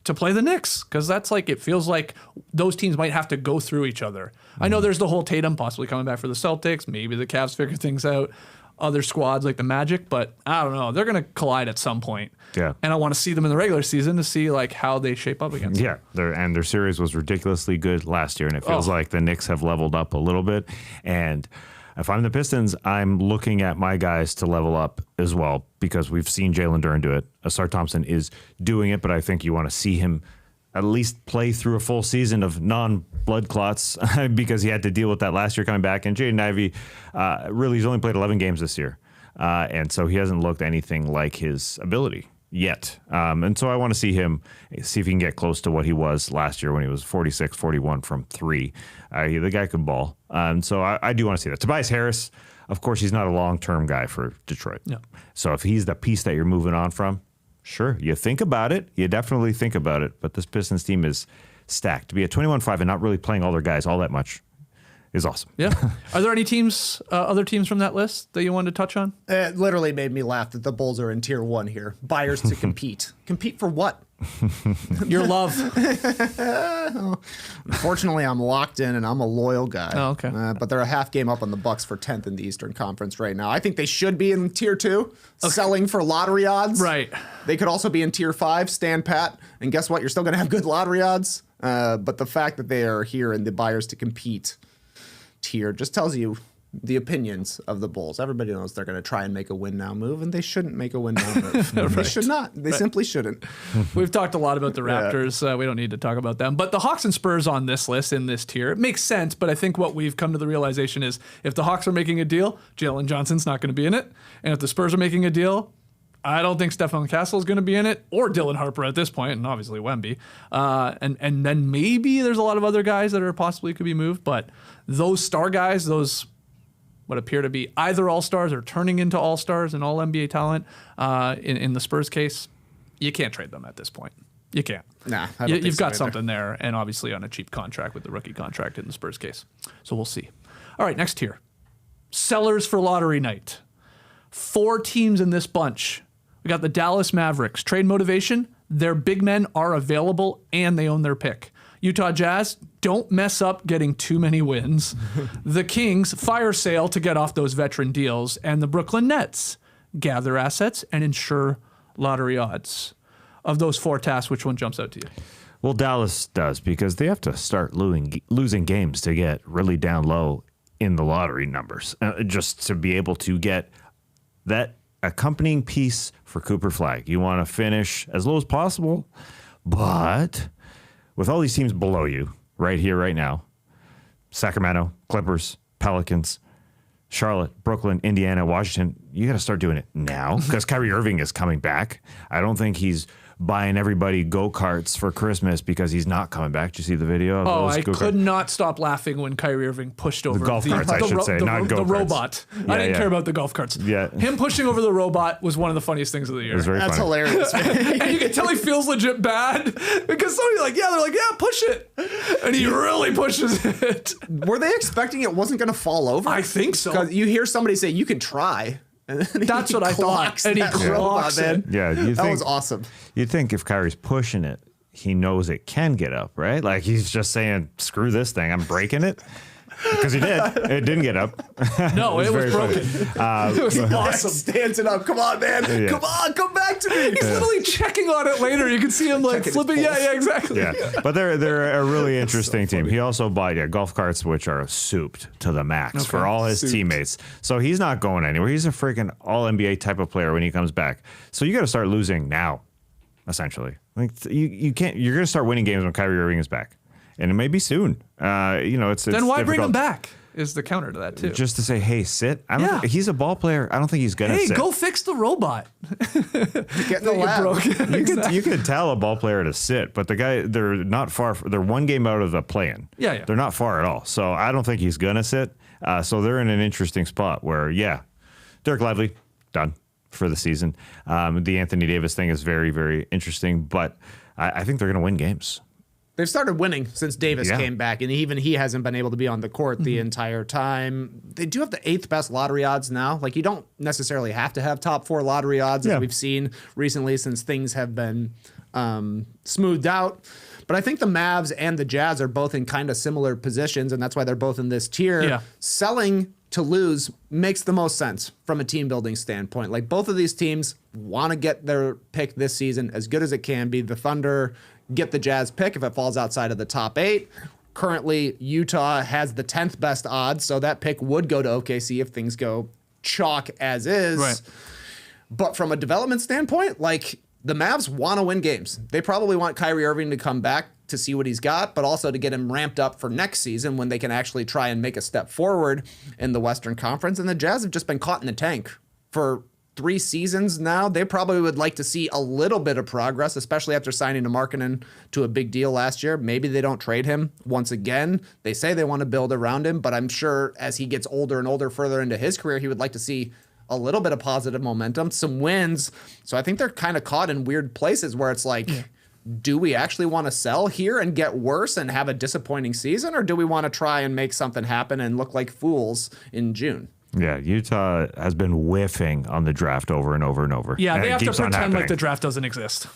to play the Knicks because that's like, it feels like those teams might have to go through each other. I know there's the whole Tatum possibly coming back for the Celtics. Maybe the Cavs figure things out. Other squads like the Magic, but I don't know. They're going to collide at some point. Yeah. And I want to see them in the regular season to see like how they shape up against them. Their series was ridiculously good last year, and it feels like the Knicks have leveled up a little bit. And if I'm the Pistons, I'm looking at my guys to level up as well because we've seen Jalen Duren do it. Asar Thompson is doing it, but I think you want to see him at least play through a full season of non-blood clots because he had to deal with that last year coming back. And Jaden Ivey, really, he's only played 11 games this year. And so he hasn't looked anything like his ability yet. And so I want to see him, see if he can get close to what he was last year when he was 46, 41 from 3. The guy could ball. So I do want to see that. Tobias Harris, of course, he's not a long-term guy for Detroit. No. So if he's the piece that you're moving on from, sure, you think about it. You definitely think about it. But this Pistons team is stacked. To be at 21-5 and not really playing all their guys all that much is awesome. Yeah. Are there any teams, other teams from that list that you wanted to touch on? It literally made me laugh that the Bulls are in tier 1 here. Buyers to compete. Compete for what? Your love. Unfortunately, I'm locked in and I'm a loyal guy. Oh, okay. But they're a half game up on the Bucks for 10th in the Eastern Conference right now. I think they should be in tier 2, selling for lottery odds. Right. They could also be in tier 5, stand pat. And guess what? You're still going to have good lottery odds. But the fact that they are here in the buyers to compete tier just tells you the opinions of the Bulls. Everybody knows they're going to try and make a win now move, and they shouldn't make a win now move. Right. They should not. They simply shouldn't. We've talked a lot about the Raptors. We don't need to talk about them. But the Hawks and Spurs on this list, in this tier, it makes sense. But I think what we've come to the realization is if the Hawks are making a deal, Jalen Johnson's not going to be in it. And if the Spurs are making a deal, I don't think Stephon Castle is going to be in it, or Dylan Harper at this point, and obviously Wemby. And then maybe there's a lot of other guys that are possibly could be moved. But those star guys, those what appear to be either all-stars or turning into all-stars and all-NBA talent, in the Spurs case, you can't trade them at this point. You can't. Nah, I don't think You've so got either. something there, and obviously on a cheap contract with the rookie contract in the Spurs case. So we'll see. All right, next tier. Sellers for lottery night. 4 teams in this bunch. We got the Dallas Mavericks. Trade motivation, their big men are available and they own their pick. Utah Jazz, don't mess up getting too many wins. The Kings, fire sale to get off those veteran deals. And the Brooklyn Nets, gather assets and ensure lottery odds. Of those 4 tasks, which one jumps out to you? Well, Dallas does because they have to start losing games to get really down low in the lottery numbers, just to be able to get that accompanying piece for Cooper Flag. You want to finish as low as possible, but with all these teams below you, right here, right now, Sacramento, Clippers, Pelicans, Charlotte, Brooklyn, Indiana, Washington, you got to start doing it now because Kyrie Irving is coming back. I don't think he's buying everybody go-karts for Christmas because he's not coming back. Did you see the video? Of Oh, those I go-karts? could not stop laughing when Kyrie Irving pushed over golf carts, I should say, not the go-karts. robot. I didn't care about the golf carts. Yeah. Him pushing over the robot was one of the funniest things of the year. It was very That's funny. hilarious, man. And you can tell he feels legit bad because somebody they're like, yeah, push it. And he really pushes it. Were they expecting it wasn't going to fall over? I think so. Because you hear somebody say, you can try. And then That's he what I thought. clocks And he that clocks robot, it. man. Yeah, you That think- was awesome. You'd think if Kyrie's pushing it, he knows it can get up, right? Like he's just saying, screw this thing, I'm breaking it. Because he did. It didn't get up. No, it was very broken. It was awesome. Stands it up. Come on, man. Yeah. Come on, come back to me. He's literally checking on it later. You can see him like Checking his flipping. pulse. Yeah, exactly. Yeah, but they're a really interesting team. He also bought golf carts, which are souped to the max for all his teammates. So he's not going anywhere. He's a freaking all NBA type of player when he comes back. So you got to start losing now, essentially. Like you can't. You're going to start winning games when Kyrie Irving is back, and it may be soon. It's Then why bring difficult. him back? Is the counter to that too? Just to say, hey, sit. I don't. Yeah. He's a ball player. I don't think he's gonna Hey, sit. go fix the robot. Get in the lab. You could tell a ball player to sit, but the guy, they're not far. They're one game out of the play-in. Yeah. They're not far at all. So I don't think he's gonna sit. So they're in an interesting spot where, Derek Lively done for the season. The Anthony Davis thing is very, very interesting, but I think they're gonna win games. They've started winning since Davis Yeah. came back, and even he hasn't been able to be on the court the entire time. They do have the 8th best lottery odds now. Like, you don't necessarily have to have top 4 lottery odds, as we've seen recently since things have been smoothed out. But I think the Mavs and the Jazz are both in kind of similar positions, and that's why they're both in this tier. Yeah. Selling to lose makes the most sense from a team building standpoint. Like, both of these teams want to get their pick this season as good as it can be. The Thunder get the Jazz pick if it falls outside of the top 8. Currently, Utah has the 10th best odds, so that pick would go to OKC if things go chalk as is. Right. But from a development standpoint, like, the Mavs want to win games. They probably want Kyrie Irving to come back to see what he's got, but also to get him ramped up for next season when they can actually try and make a step forward in the Western Conference. And the Jazz have just been caught in the tank for 3 seasons now. They probably would like to see a little bit of progress, especially after signing Markkanen to a big deal last year. Maybe they don't trade him once again. They say they want to build around him, but I'm sure as he gets older and older further into his career, he would like to see a little bit of positive momentum, some wins. So I think they're kind of caught in weird places where it's like, do we actually want to sell here and get worse and have a disappointing season, or do we want to try and make something happen and look like fools in June? Yeah, Utah has been whiffing on the draft over and over and over. Yeah, and they it have to keeps on pretend like happening. the draft doesn't exist.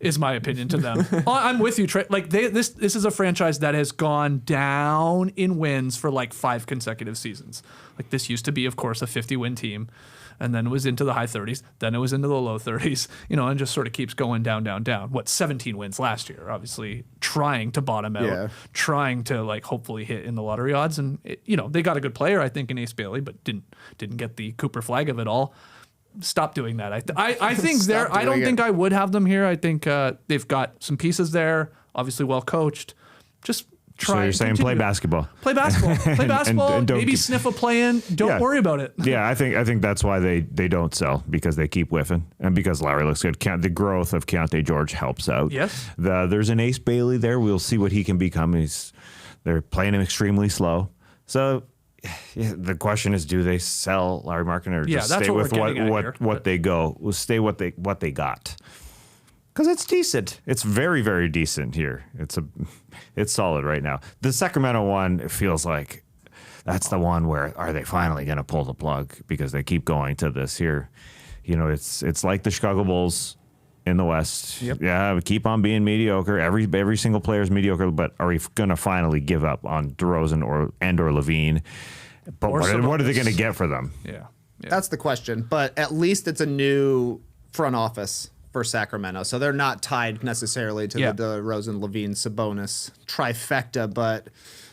Is my opinion to them. I'm with you, Trey. Like this is a franchise that has gone down in wins for like 5 consecutive seasons. Like this used to be, of course, a 50-win team, and then it was into the high 30s, then it was into the low 30s, and just sort of keeps going down, down, down. 17 wins last year, obviously trying to bottom out, trying to like hopefully hit in the lottery odds, and they got a good player, I think, in Ace Bailey, but didn't get the Cooper Flag of it all. Stop doing that. I think they're. I don't think I would have them here. I think they've got some pieces there. Obviously, well coached. Just try. So you're and saying play continue. basketball? Play basketball. Play basketball. and don't maybe keep- sniff a play in. Don't Yeah. worry about it. Yeah, I think that's why they don't sell, because they keep whiffing and because Lowry looks good. The growth of Keontae George helps out. Yes. There's an Ace Bailey there. We'll see what he can become. They're playing him extremely slow. So the question is, do they sell Larry Markkanen or just that's stay what with we're getting at here, what they go? Stay what they got. Because it's decent. It's very, very decent here. It's solid right now. The Sacramento one, it feels like that's the one where are they finally going to pull the plug because they keep going to this here. You know, it's like the Chicago Bulls in the West. Yep. Yeah, we keep on being mediocre. Every single player is mediocre, but are we going to finally give up on DeRozan or Levine? But what are they going to get for them? Yeah. That's the question. But at least it's a new front office for Sacramento, so they're not tied necessarily to the DeRozan, Levine, Sabonis trifecta. But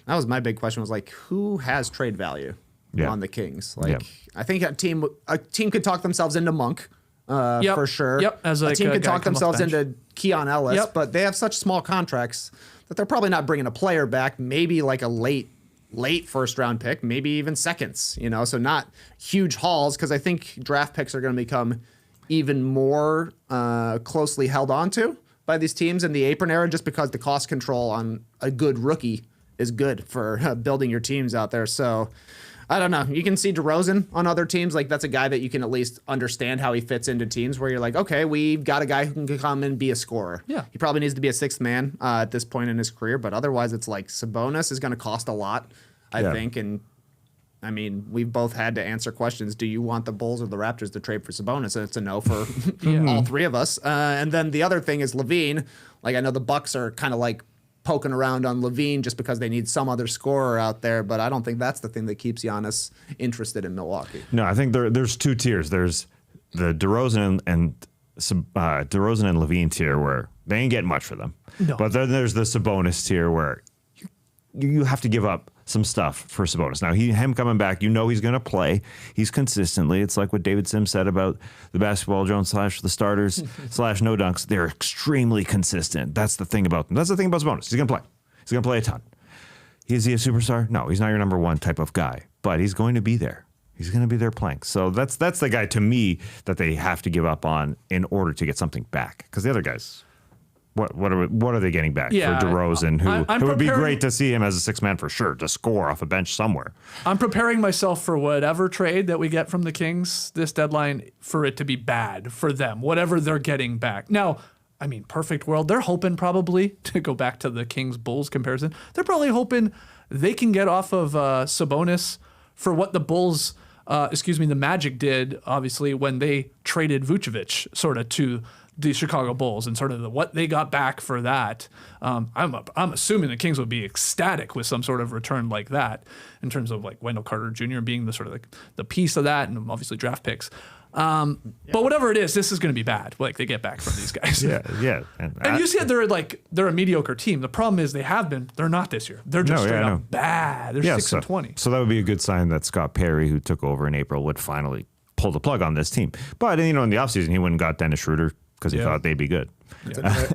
that was my big question: was like, who has trade value on the Kings? Like, I think a team could talk themselves into Monk. For sure. Yep. As a like team a could guy talk come off themselves bench. into Keon Ellis, but they have such small contracts that they're probably not bringing a player back. Maybe like a late first round pick, maybe even seconds. You know, so not huge hauls because I think draft picks are going to become even more closely held onto by these teams in the apron era, just because the cost control on a good rookie is good for building your teams out there. So. I don't know. You can see DeRozan on other teams. Like, that's a guy that you can at least understand how he fits into teams where you're like, okay, we've got a guy who can come and be a scorer. Yeah. He probably needs to be a sixth man at this point in his career. But otherwise, it's like Sabonis is going to cost a lot, I think. And, I mean, we've both had to answer questions. Do you want the Bulls or the Raptors to trade for Sabonis? And it's a no for all three of us. And then the other thing is Levine. Like, I know the Bucks are kind of like poking around on Levine just because they need some other scorer out there, but I don't think that's the thing that keeps Giannis interested in Milwaukee. No, I think there's two tiers. There's the DeRozan and Levine tier where they ain't getting much for them. No. But then there's the Sabonis tier where you have to give up some stuff for Sabonis. Now, him coming back, you know he's going to play. He's consistently. It's like what David Sims said about the Basketball Jones / the starters / no dunks. They're extremely consistent. That's the thing about them. That's the thing about Sabonis. He's going to play. He's going to play a ton. Is he a superstar? No, he's not your number one type of guy, but he's going to be there. He's going to be there playing. So that's the guy to me that they have to give up on in order to get something back. Because the other guys, what are they getting back for DeRozan, who would be great to see him as a sixth man for sure, to score off a bench somewhere. I'm preparing myself for whatever trade that we get from the Kings this deadline for it to be bad for them, whatever they're getting back. Now, I mean, perfect world. They're hoping probably, to go back to the Kings-Bulls comparison, they're probably hoping they can get off of Sabonis for what the Bulls, the Magic did, obviously, when they traded Vucevic sort of to the Chicago Bulls and sort of what they got back for that. I'm assuming the Kings would be ecstatic with some sort of return like that in terms of like Wendell Carter Jr. being the sort of like the piece of that, and obviously draft picks. But whatever it is, this is going to be bad. Like they get back from these guys. Yeah. And you said they're a mediocre team. The problem is they're not this year. They're just straight up bad. They're 6-20. So that would be a good sign that Scott Perry, who took over in April, would finally pull the plug on this team. But in the offseason, he went and got Dennis Schroeder because he thought they'd be good.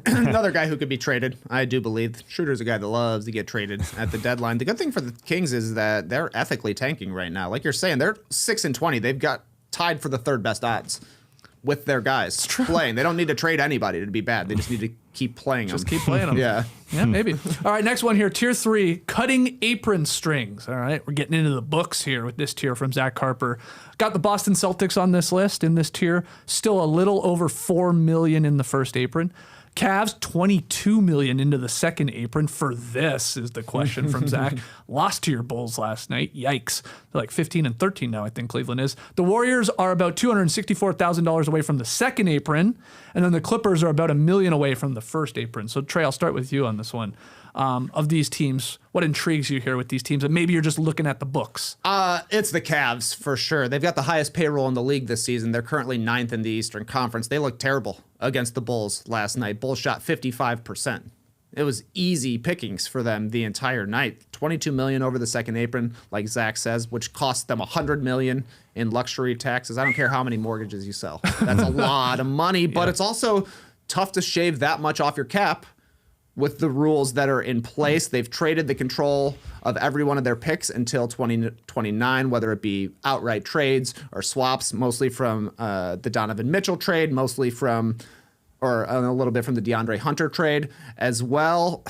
Another guy who could be traded, I do believe. Schroeder's a guy that loves to get traded at the deadline. The good thing for the Kings is that they're ethically tanking right now. Like you're saying, they're 6-20. They've got tied for the third best odds with their guys playing. They don't need to trade anybody to be bad. They just need to keep playing them. Just keep playing them. Yeah, maybe. All right, next one here, tier 3, cutting apron strings. All right, we're getting into the books here with this tier from Zach Harper. Got the Boston Celtics on this list in this tier. Still a little over $4 million in the first apron. Cavs, $22 million into the second apron. For this is the question from Zach. Lost to your Bulls last night. Yikes. They're like 15-13 now, I think Cleveland is. The Warriors are about $264,000 away from the second apron. And then the Clippers are about $1 million away from the first apron. So Trey, I'll start with you on this one. Of these teams, what intrigues you here with these teams? And maybe you're just looking at the books. It's the Cavs for sure. They've got the highest payroll in the league this season. They're currently 9th in the Eastern Conference. They looked terrible against the Bulls last night. Bulls shot 55%. It was easy pickings for them the entire night. $22 million over the second apron, like Zach says, which cost them $100 million in luxury taxes. I don't care how many mortgages you sell. That's a lot of money, but it's also tough to shave that much off your cap with the rules that are in place. They've traded the control of every one of their picks until 2029, whether it be outright trades or swaps, mostly from the Donovan Mitchell trade, mostly from, or a little bit from the DeAndre Hunter trade as well.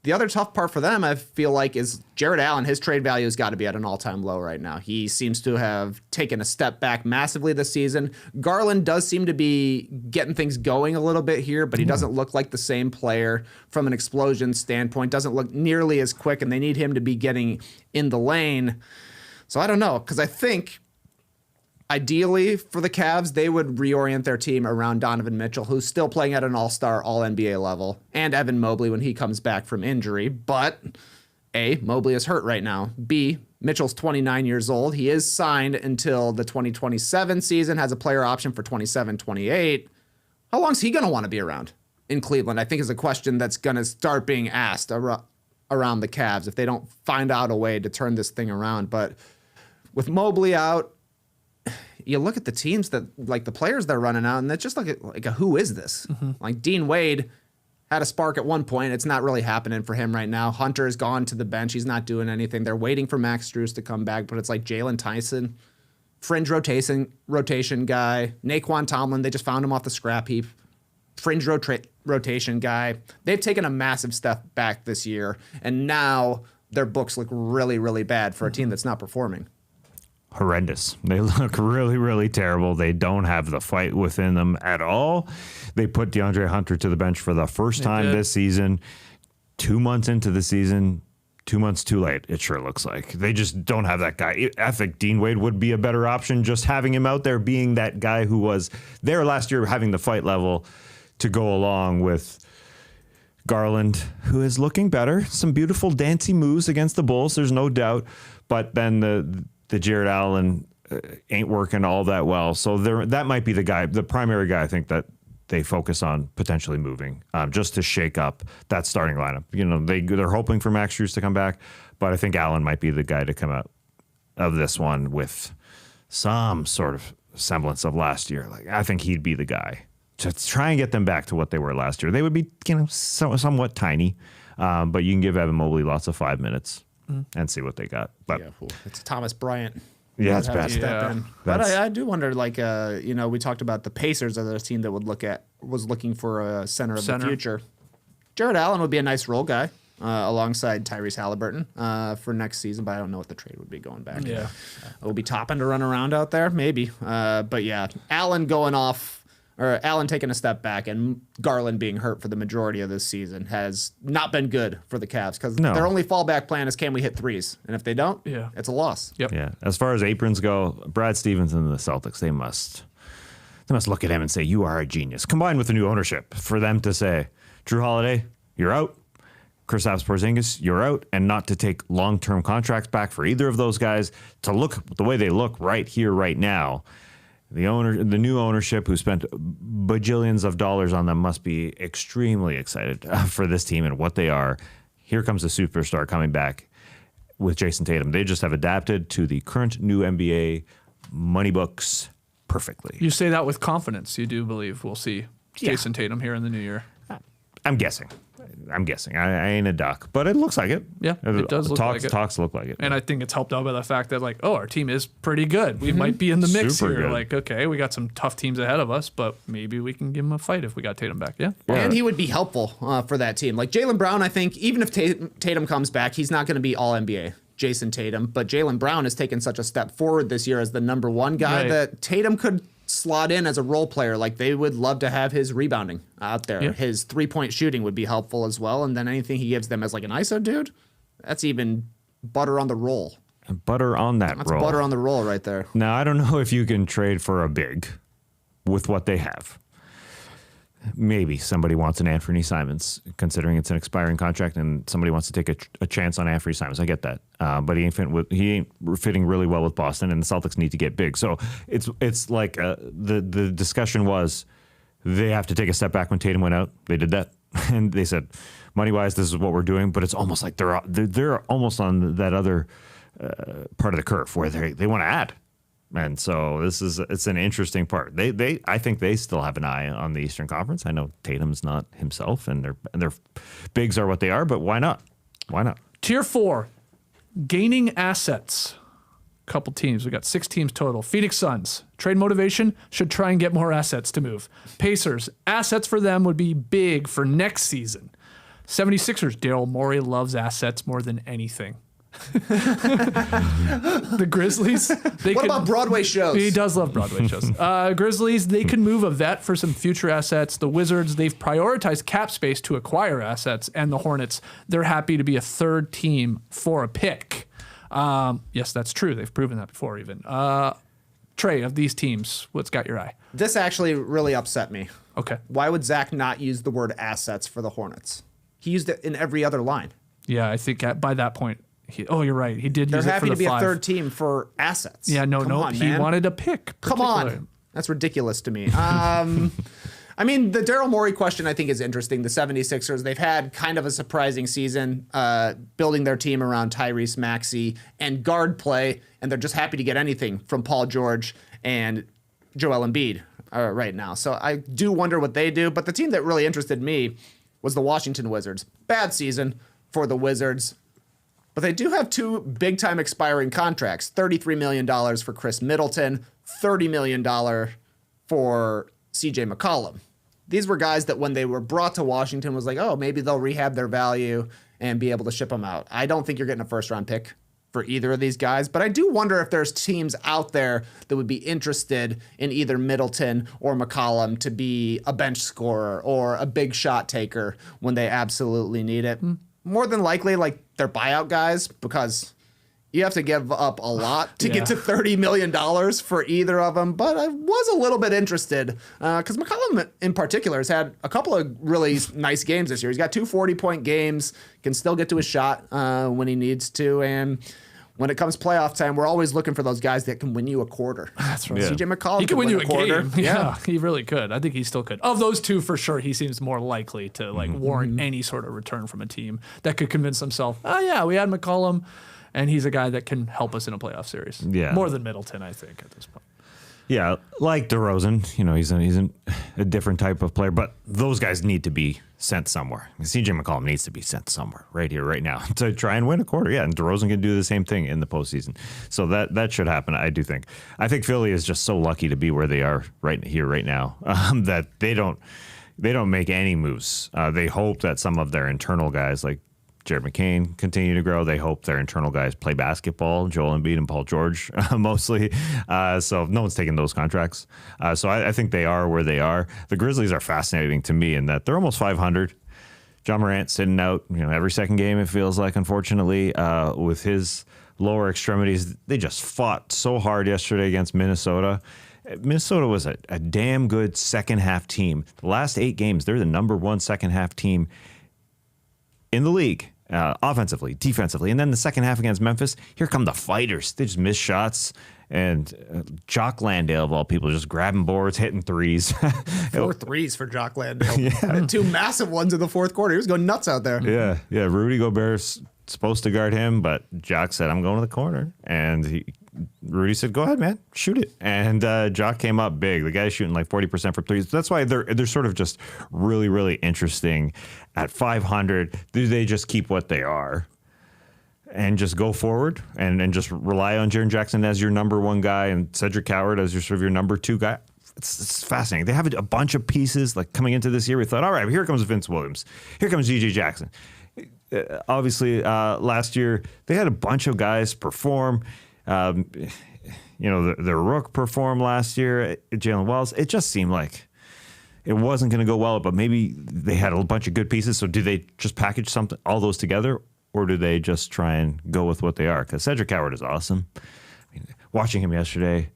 The other tough part for them, I feel like, is Jared Allen. His trade value has got to be at an all-time low right now. He seems to have taken a step back massively this season. Garland does seem to be getting things going a little bit here, but he doesn't look like the same player from an explosion standpoint. Doesn't look nearly as quick, and they need him to be getting in the lane. So I don't know, because I think ideally for the Cavs, they would reorient their team around Donovan Mitchell, who's still playing at an all-star, all-NBA level, and Evan Mobley when he comes back from injury. But A, Mobley is hurt right now. B, Mitchell's 29 years old. He is signed until the 2027 season, has a player option for 27-28. How long is he going to want to be around in Cleveland? I think is a question that's going to start being asked around the Cavs if they don't find out a way to turn this thing around. But with Mobley out, you look at the teams that, like the players they're running out, and that's just like a who is this? Like Dean Wade had a spark at one point. It's not really happening for him right now. Hunter has gone to the bench. He's not doing anything. They're waiting for Max Strus to come back, but it's like Jalen Tyson, fringe rotation guy. Naquan Tomlin, they just found him off the scrap heap. Fringe rotation guy. They've taken a massive step back this year, and now their books look really, really bad for a team that's not performing. Horrendous. They look really, really terrible. They don't have the fight within them at all. They put DeAndre Hunter to the bench for the first time this season. 2 months into the season, 2 months too late, it sure looks like. They just don't have that guy. I think Dean Wade would be a better option, just having him out there being that guy who was there last year, having the fight level to go along with Garland, who is looking better. Some beautiful dancey moves against the Bulls, there's no doubt. But then the Jared Allen ain't working all that well. So that might be the guy, the primary guy I think that they focus on potentially moving just to shake up that starting lineup. You know, they're hoping for Max Strus to come back, but I think Allen might be the guy to come out of this one with some sort of semblance of last year. Like I think he'd be the guy to try and get them back to what they were last year. They would be, somewhat tiny, but you can give Evan Mobley lots of 5 minutes. And see what they got. But It's Thomas Bryant. Yeah, it's bad. But I do wonder, like, we talked about the Pacers as a team that was looking for a center of the future. Jared Allen would be a nice role guy alongside Tyrese Halliburton for next season, but I don't know what the trade would be going back. Yeah. It will be Toppin to run around out there, maybe. But yeah, Allen taking a step back and Garland being hurt for the majority of this season has not been good for the Cavs because their only fallback plan is can we hit threes? And if they don't, it's a loss. Yep. Yeah. As far as aprons go, Brad Stevens and the Celtics, they must look at him and say, you are a genius. Combined with the new ownership for them to say, Drew Holiday, you're out. Kristaps Porzingis, you're out. And not to take long-term contracts back for either of those guys to look the way they look right here, right now. The new ownership who spent bajillions of dollars on them must be extremely excited for this team and what they are. Here comes a superstar coming back with Jason Tatum. They just have adapted to the current new NBA money books perfectly. You say that with confidence. You do believe we'll see Jason Tatum here in the new year. I'm guessing. I ain't a duck, but it looks like it. Yeah, it does look like it. Talks look like it. And I think it's helped out by the fact that, like, our team is pretty good. We might be in the mix Super here. good. Like, okay, we got some tough teams ahead of us, but maybe we can give them a fight if we got Tatum back. Yeah. And he would be helpful for that team. Like Jaylen Brown, I think, even if Tatum comes back, he's not going to be all NBA. Jason Tatum, but Jaylen Brown has taken such a step forward this year as the number one guy that Tatum could slot in as a role player. Like they would love to have his rebounding out there. His 3-point shooting would be helpful as well. And then anything he gives them as like an ISO dude, that's even butter on the roll. Butter on that That's roll. butter on the roll right there. Now, I don't know if you can trade for a big with what they have. Maybe somebody wants an Anthony Simons, considering it's an expiring contract, and somebody wants to take a chance on Anthony Simons. I get that, but he ain't fitting really well with Boston, and the Celtics need to get big. So it's like the discussion was they have to take a step back when Tatum went out. They did that, and they said money wise, this is what we're doing. But it's almost like they're almost on that other part of the curve where they want to add. And so it's an interesting part. I think they still have an eye on the Eastern Conference. I know Tatum's not himself, and their bigs are what they are, but why not? Why not? Tier 4, gaining assets. Couple teams. We got 6 teams total. Phoenix Suns, trade motivation, should try and get more assets to move. Pacers, assets for them would be big for next season. 76ers, Daryl Morey loves assets more than anything. The Grizzlies. What about Broadway shows? He does love Broadway shows. Grizzlies, they can move a vet for some future assets. The Wizards, they've prioritized cap space to acquire assets. And the Hornets, they're happy to be a third team for a pick. Yes, that's true. They've proven that before even. Trey, of these teams, what's got your eye? This actually really upset me. Okay. Why would Zach not use the word assets for the Hornets? He used it in every other line. Yeah, I think by that point, you're right. He did They're use it for happy the to be five. a third team for assets. Yeah, Come on, he man. wanted a pick. Come on. That's ridiculous to me. I mean, the Daryl Morey question I think is interesting. The 76ers, they've had kind of a surprising season building their team around Tyrese Maxey and guard play, and they're just happy to get anything from Paul George and Joel Embiid right now. So I do wonder what they do. But the team that really interested me was the Washington Wizards. Bad season for the Wizards. But they do have two big-time expiring contracts, $33 million for Chris Middleton, $30 million for CJ McCollum. These were guys that when they were brought to Washington was like, oh, maybe they'll rehab their value and be able to ship them out. I don't think you're getting a first-round pick for either of these guys, but I do wonder if there's teams out there that would be interested in either Middleton or McCollum to be a bench scorer or a big shot taker when they absolutely need it. More than likely, like, they're buyout guys because you have to give up a lot to get to $30 million for either of them. But I was a little bit interested because McCollum in particular has had a couple of really nice games this year. He's got 2 40-point games, can still get to his shot when he needs to. And when it comes playoff time, we're always looking for those guys that can win you a quarter. That's right. Yeah. CJ McCollum He could win you a quarter. game. Yeah, he really could. I think he still could. Of those two, for sure, he seems more likely to warrant any sort of return from a team that could convince themselves, oh, yeah, we had McCollum, and he's a guy that can help us in a playoff series. Yeah. More than Middleton, I think, at this point. Yeah, like DeRozan, he's a different type of player, but those guys need to be sent somewhere. CJ McCollum needs to be sent somewhere right here, right now to try and win a quarter. Yeah, and DeRozan can do the same thing in the postseason. So that should happen, I do think. I think Philly is just so lucky to be where they are right here, right now, that they don't make any moves. They hope that some of their internal guys like Jared McCain continue to grow. They hope their internal guys play basketball, Joel Embiid and Paul George mostly. So no one's taking those contracts. So I think they are where they are. The Grizzlies are fascinating to me in that they're almost 500. John Morant sitting out, every second game it feels like, unfortunately, with his lower extremities. They just fought so hard yesterday against Minnesota. Minnesota was a damn good second half team. The last 8 games, they're the number 1 second half team in the league. Offensively, defensively, and then the second half against Memphis, here come the fighters. They just miss shots, and Jock Landale, of all people, just grabbing boards, hitting threes. 4 threes for Jock Landale. 2 massive ones in the fourth quarter. He was going nuts out there. Yeah. Rudy Gobert's supposed to guard him, but Jock said, I'm going to the corner. And Rudy said, go ahead, man, shoot it. And Jock came up big. The guy's shooting like 40% from threes. That's why they're sort of just really, really interesting. At 500, do they just keep what they are and just go forward and just rely on Jaren Jackson as your number 1 guy and Cedric Howard as your number 2 guy? It's fascinating. They have a bunch of pieces like coming into this year. We thought, all right, here comes Vince Williams. Here comes DJ Jackson. Obviously, last year, they had a bunch of guys perform. The Rook performed last year, Jalen Wells. It just seemed like it wasn't going to go well, but maybe they had a bunch of good pieces. So do they just package all those together, or do they just try and go with what they are? Because Cedric Howard is awesome. Watching him yesterday,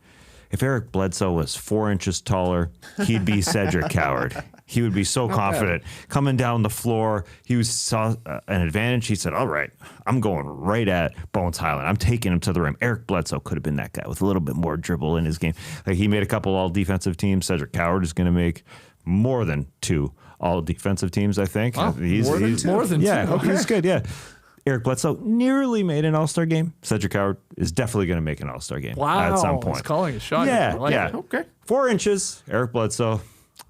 if Eric Bledsoe was 4 inches taller, he'd be Cedric Howard. He would be so confident. Coming down the floor, he saw an advantage. He said, all right, I'm going right at Bones Highland. I'm taking him to the rim. Eric Bledsoe could have been that guy with a little bit more dribble in his game. Like, he made a couple all-defensive teams. Cedric Howard is going to make more than 2 all-defensive teams, I think. Wow, more than 2. Yeah, Okay. He's good, yeah. Eric Bledsoe nearly made an All-Star game. Cedric Howard is definitely going to make an All-Star game at some point. He's calling a shot. Yeah, I like yeah. it. Okay. 4 inches, Eric Bledsoe.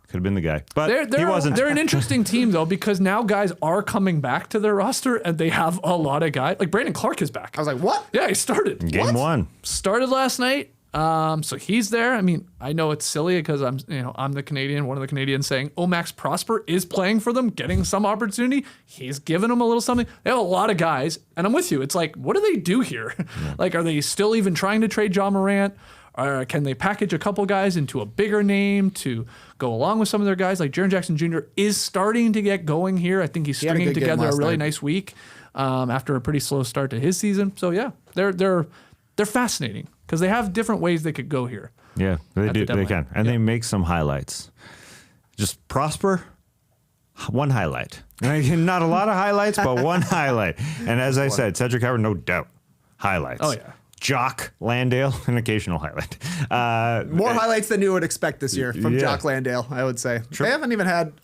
Could have been the guy, but They're he wasn't. They're an interesting team, though, because now guys are coming back to their roster, and they have a lot of guys. Like, Brandon Clark is back. I was like, what? Yeah, he started. Game 1. Started last night. So he's there. I mean, I know it's silly because I'm the Canadian, one of the Canadians saying, Max Prosper is playing for them, getting some opportunity. He's giving them a little something. They have a lot of guys, and I'm with you. It's like, what do they do here? Like, are they still even trying to trade John Morant? Or can they package a couple guys into a bigger name to go along with some of their guys? Like Jaren Jackson Jr. is starting to get going here. I think he's stringing together a really nice week after a pretty slow start to his season. So yeah, they're fascinating because they have different ways they could go here. Yeah, they do. They can, and they make some highlights. Just Prosper, one highlight. Not a lot of highlights, but one highlight. And as I said, Cedric Howard, no doubt, highlights. Oh yeah. Jock Landale, an occasional highlight. More highlights than you would expect this year from Jock Landale, I would say. True. They haven't even had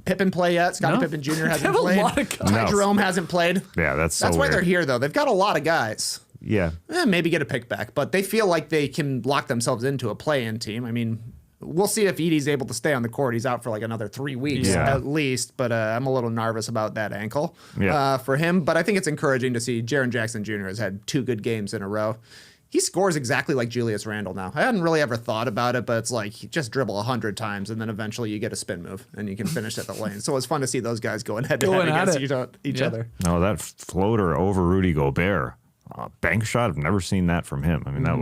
Pippen play yet. Scottie Pippen Jr. hasn't played. Ty Jerome hasn't played. Yeah, that's why weird. they're here, though. They've got a lot of guys. Yeah. Maybe get a pick back, but they feel like they can lock themselves into a play-in team. I mean, we'll see if Edey's able to stay on the court. He's out for like another 3 weeks at least, but I'm a little nervous about that ankle for him. But I think it's encouraging to see Jaren Jackson Jr. has had 2 good games in a row. He scores exactly like Julius Randle now. I hadn't really ever thought about it, but it's like you just dribble 100 times and then eventually you get a spin move and you can finish at the lane. So it's fun to see those guys going head-to-head against each other. No, that floater over Rudy Gobert. Bank shot, I've never seen that from him. I mean, that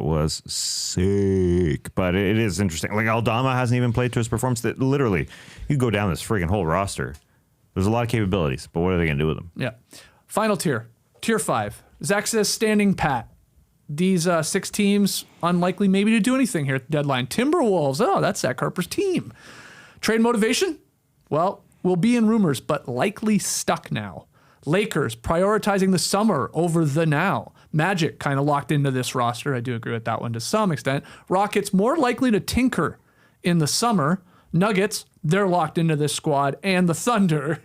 was sick. But it is interesting. Like Aldama hasn't even played to his performance. That literally, you go down this friggin' whole roster. There's a lot of capabilities, but what are they going to do with them? Yeah. Final tier, tier 5. Zach says standing pat. These 6 teams unlikely maybe to do anything here at the deadline. Timberwolves, that's Zach Harper's team. Trade motivation? Well, we'll be in rumors, but likely stuck now. Lakers prioritizing the summer over the now. Magic kind of locked into this roster. I do agree with that one to some extent. Rockets more likely to tinker in the summer. Nuggets, they're locked into this squad. And the Thunder,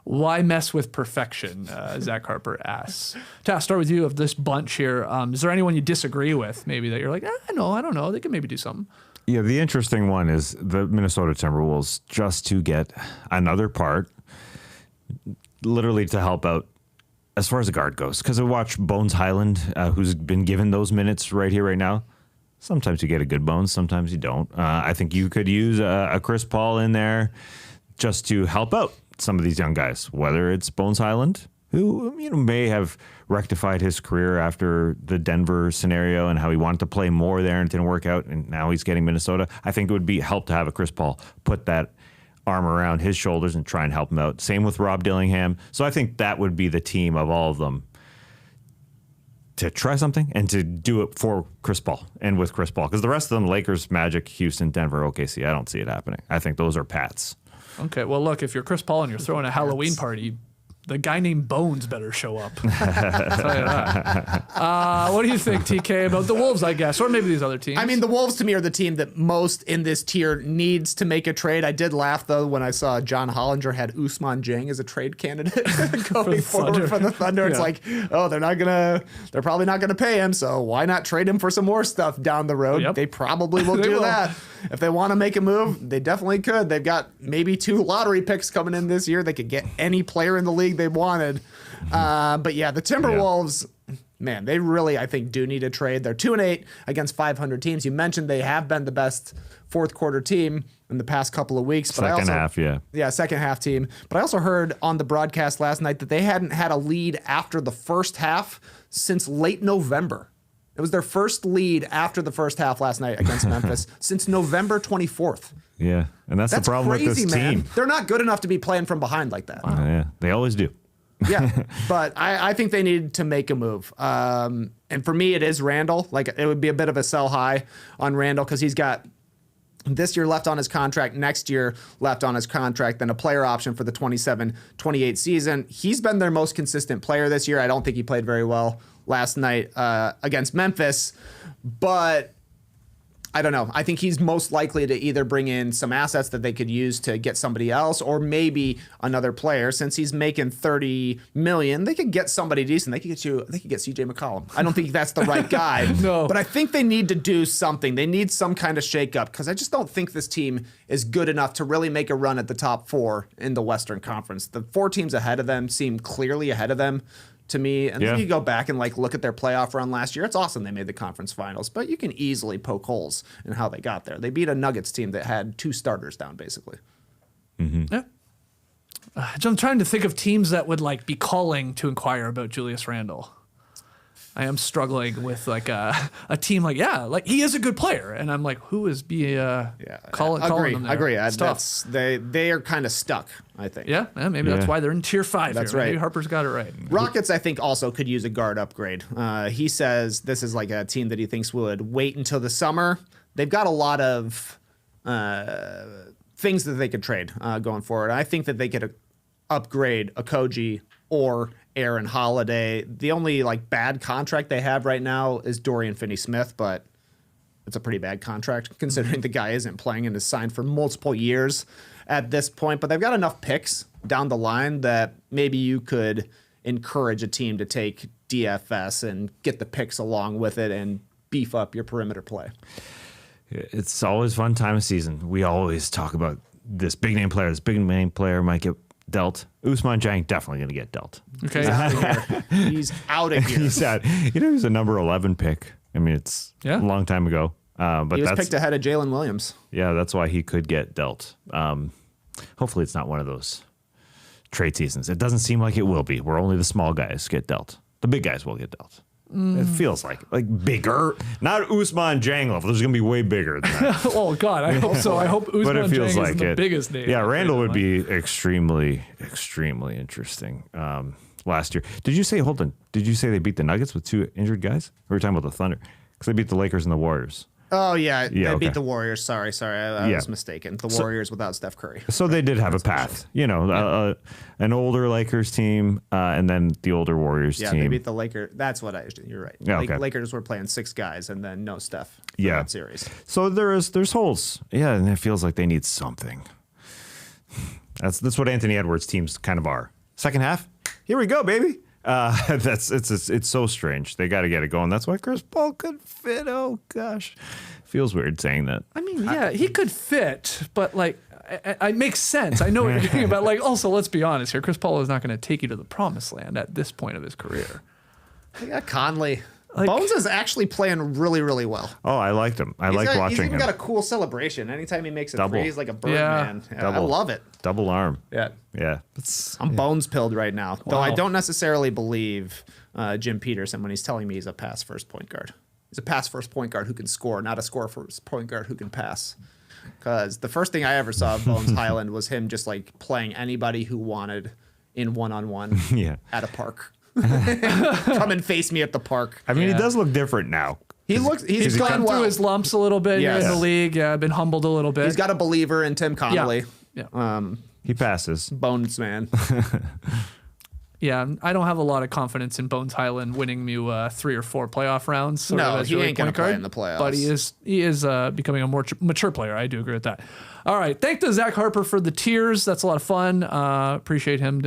why mess with perfection? Zach Harper asks. To start with you of this bunch here. Is there anyone you disagree with maybe that you're like, I don't know. They could maybe do something. Yeah, the interesting one is the Minnesota Timberwolves just to get another part literally to help out as far as the guard goes. Because I watch Bones Highland, who's been given those minutes right here, right now. Sometimes you get a good Bones, sometimes you don't. I think you could use a Chris Paul in there just to help out some of these young guys, whether it's Bones Highland, who may have rectified his career after the Denver scenario and how he wanted to play more there and it didn't work out, and now he's getting Minnesota. I think it would be help to have a Chris Paul put that arm around his shoulders and try and help him out. Same with Rob Dillingham. So I think that would be the team of all of them to try something and to do it for Chris Paul and with Chris Paul. Because the rest of them, Lakers, Magic, Houston, Denver, OKC, I don't see it happening. I think those are Pats. Okay, well, look, if you're Chris Paul and you're throwing a Halloween party, the guy named Bones better show up. I'll tell you that. What do you think, TK, about the Wolves, I guess, or maybe these other teams? I mean, the Wolves to me are the team that most in this tier needs to make a trade. I did laugh, though, when I saw John Hollinger had Ousmane Dieng as a trade candidate going forward for the Thunder. It's like, they're probably not going to pay him, so why not trade him for some more stuff down the road? Yep. They probably will do that. If they want to make a move, they definitely could. They've got maybe 2 lottery picks coming in this year. They could get any player in the league they wanted. But yeah, the Timberwolves, man, they really, I think, do need a trade. They're 2-8 against 500 teams. You mentioned they have been the best fourth quarter team in the past couple of weeks. Second half. Yeah, second half team. But I also heard on the broadcast last night that they hadn't had a lead after the first half since late November. It was their first lead after the first half last night against Memphis since November 24th. Yeah, and that's the problem crazy, with this man. team. They're not good enough to be playing from behind like that. Yeah, they always do. Yeah, but I think they need to make a move. And for me, it is Randall. Like, it would be a bit of a sell high on Randall because he's got this year left on his contract, next year left on his contract, then a player option for the 27-28 season. He's been their most consistent player this year. I don't think he played very well last night against Memphis, but I don't know. I think he's most likely to either bring in some assets that they could use to get somebody else, or maybe another player. Since he's making $30 million, they could get somebody decent. They could get CJ McCollum. I don't think that's the right guy. No. But I think they need to do something. They need some kind of shakeup because I just don't think this team is good enough to really make a run at the top 4 in the Western Conference. The 4 teams ahead of them seem clearly ahead of them. to me. And then you go back and like look at their playoff run last year. It's awesome they made the conference finals, but you can easily poke holes in how they got there. They beat a Nuggets team that had 2 starters down, basically. Yeah. I'm trying to think of teams that would like be calling to inquire about Julius Randle. I am struggling with like a team like he is a good player, and I'm like, who is calling them there? I agree. It's tough. They are kind of stuck, I think. Yeah, maybe that's why they're in tier 5. That's here. right. Maybe Harper's got it right. Rockets, I think, also could use a guard upgrade. He says this is like a team that he thinks would wait until the summer. They've got a lot of things that they could trade going forward. I think that they could upgrade Okogie or Aaron Holiday. The only like bad contract they have right now is Dorian Finney-Smith, but it's a pretty bad contract considering the guy isn't playing and is signed for multiple years at this point. But they've got enough picks down the line that maybe you could encourage a team to take DFS and get the picks along with it and beef up your perimeter play. It's always fun time of season. We always talk about this big name player. This big name player might get dealt. Usman Jang definitely going to get dealt. Okay. He's out of here. He's out. He was a number 11 pick. I mean, it's a long time ago. But he was picked ahead of Jalen Williams. Yeah, that's why he could get dealt. Hopefully it's not one of those trade seasons. It doesn't seem like it will be, where only the small guys get dealt. The big guys will get dealt. It feels like bigger, not Usman Jang level. There's going to be way bigger than that. Oh God, I hope so. I hope Usman But it feels Jang like is the biggest name. Yeah, Randall would be extremely interesting. Last year, did you say they beat the Nuggets with 2 injured guys? We were talking about the Thunder because they beat the Lakers and the Warriors. Oh yeah, they beat the Warriors. Sorry, I was mistaken. The Warriors without Steph Curry. So they did have a path, an older Lakers team, and then the older Warriors team. Yeah, they beat the Lakers. That's what you're right. Yeah, okay. Lakers were playing 6 guys and then no Steph for that series. So there's holes. Yeah, and it feels like they need something. That's what Anthony Edwards teams kind of are. Second half, here we go, baby. It's so strange. They got to get it going. That's why Chris Paul could fit. Oh gosh, feels weird saying that. I mean, he could fit, but like, it makes sense. I know what you're thinking about. Like, also, let's be honest here. Chris Paul is not going to take you to the promised land at this point of his career. Yeah, Conley. Bones is actually playing really, really well. Oh, I liked him. I liked watching him. He's even got a cool celebration. Anytime he makes a three, he's like a Birdman. Yeah. I love it. Double arm. Yeah. I'm Bones pilled right now. Wow. Though I don't necessarily believe Jim Peterson when he's telling me he's a pass first point guard. He's a pass first point guard who can score, not a score first point guard who can pass. Because the first thing I ever saw of Bones Highland was him just like playing anybody who wanted in one-on-one at a park. Come and face me at the park. I mean, he does look different now. He's gone through his lumps a little bit in the league. Yeah, been humbled a little bit. He's got a believer in Tim Connolly. Yeah. He passes. Bones man. Yeah, I don't have a lot of confidence in Bones Highland winning you 3 or 4 playoff rounds. No, he ain't going to play in the playoffs. But he is becoming a more mature player. I do agree with that. All right, thank to Zach Harper for the tiers. That's a lot of fun. Appreciate him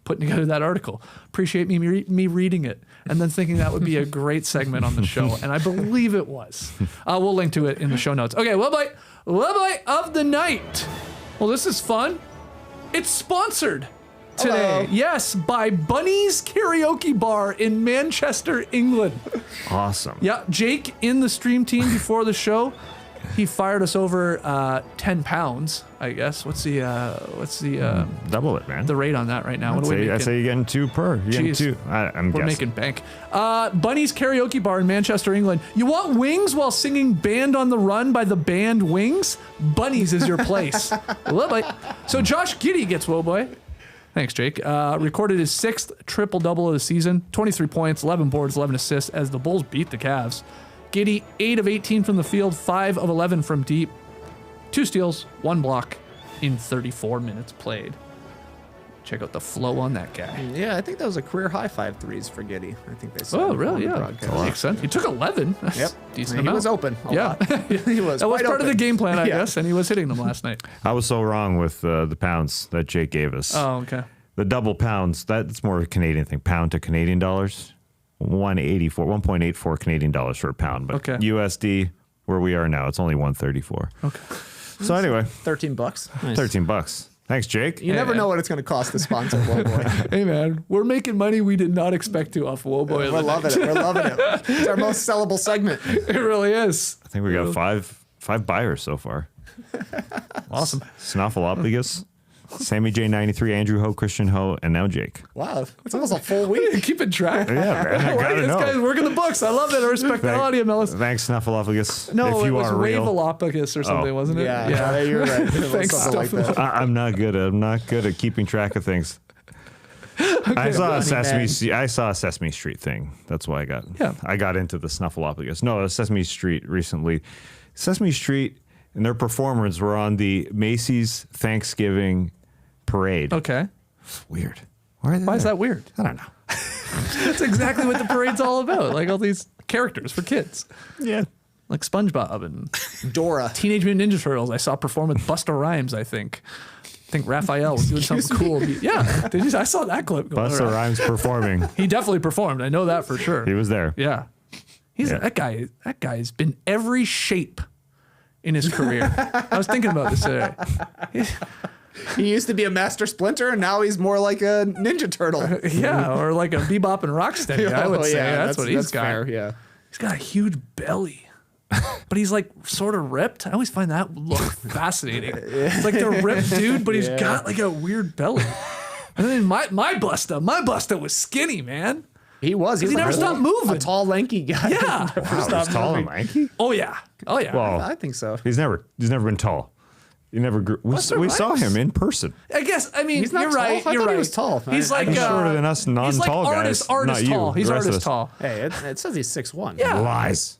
putting together that article. Appreciate me reading it and then thinking that would be a great segment on the show. And I believe it was. We'll link to it in the show notes. Okay, Webite of the night. Well, this is fun. It's sponsored today. Hello. Yes, by Bunny's Karaoke Bar in Manchester, England. Awesome. Yeah, Jake in the stream team before the show, he fired us over 10 pounds, I guess. What's the double it, man. The rate on that right now? I say you're getting 2 per. You're getting 2. I'm We're guessing. making bank. Bunny's Karaoke Bar in Manchester, England. You want wings while singing Band on the Run by the band Wings? Bunny's is your place. Love it. So Josh Giddey gets Woboy. Thanks, Jake. Recorded his 6th triple-double of the season. 23 points, 11 boards, 11 assists as the Bulls beat the Cavs. Giddey, 8 of 18 from the field, 5 of 11 from deep. 2 steals, 1 block in 34 minutes played. Check out the flow on that guy. Yeah, I think that was a career high 5 threes for Giddey. I think they said. Oh, really? Yeah. That makes sense. He took 11. That's Yep. decent He amount. was open. Yeah. He was. That was part of the game plan, I Yeah. guess, and he was hitting them last night. I was so wrong with the pounds that Jake gave us. Oh, okay. The double pounds, that's more of a Canadian thing. Pound to Canadian dollars, 1.84 Canadian dollars for a pound. But Okay. USD, where we are now, it's only 134. Okay. So anyway, $13. Nice. $13. Thanks, Jake. You never know what it's going to cost to sponsor Whoa Hey, man, we're making money we did not expect to off Whoa Boy. We're loving it. We're loving it. It's our most sellable segment. It really is. I think we got five buyers so far. Awesome. Snuffleupagus, Sammy J93, Andrew Ho, Christian Ho, and now Jake. Wow, it's almost a full week. Keeping track. Yeah, man, I gotta This know. guy's working the books. I love it. I respect the audience, Ellis. Thanks, Snuffleupagus. No, if it you was are real. Wavelopagus or something, wasn't it? Yeah, you're right. It was Thanks, something like that. I'm not good at keeping track of things. I saw a Sesame Street thing. That's why I got into the Snuffleupagus. No, Sesame Street recently. Sesame Street and their performers were on the Macy's Thanksgiving parade. Okay. Weird. Why is that weird? I don't know. That's exactly what the parade's all about. Like all these characters for kids. Yeah. Like SpongeBob and Dora. Teenage Mutant Ninja Turtles. I saw perform with Busta Rhymes, I think. I think Raphael was doing something cool. Yeah. I saw that clip. Busta Rhymes performing. He definitely performed. I know that for sure. He was there. Yeah. That guy's been every shape in his career. I was thinking about this today. He used to be a Master Splinter, and now he's more like a Ninja Turtle. Yeah, or like a Bebop and Rocksteady, I would say. That's what he's got. Fair, yeah. He's got a huge belly. But he's like sort of ripped. I always find that look fascinating. It's like the ripped dude, but he's got like a weird belly. And then my Busta was skinny, man. He was. He never stopped moving. A tall, lanky guy. Yeah. Wow, he's tall and lanky? Oh yeah. Well, I think so. he's never been tall. He never grew. We saw him in person. I guess. I mean, He's not you're tall. right. I You're thought right. he was tall. He's like He's shorter than us non-tall he's like guys. Artist Not you, tall. He's the rest of artist us. tall. Hey, it says he's 6'1". Yeah. Lies.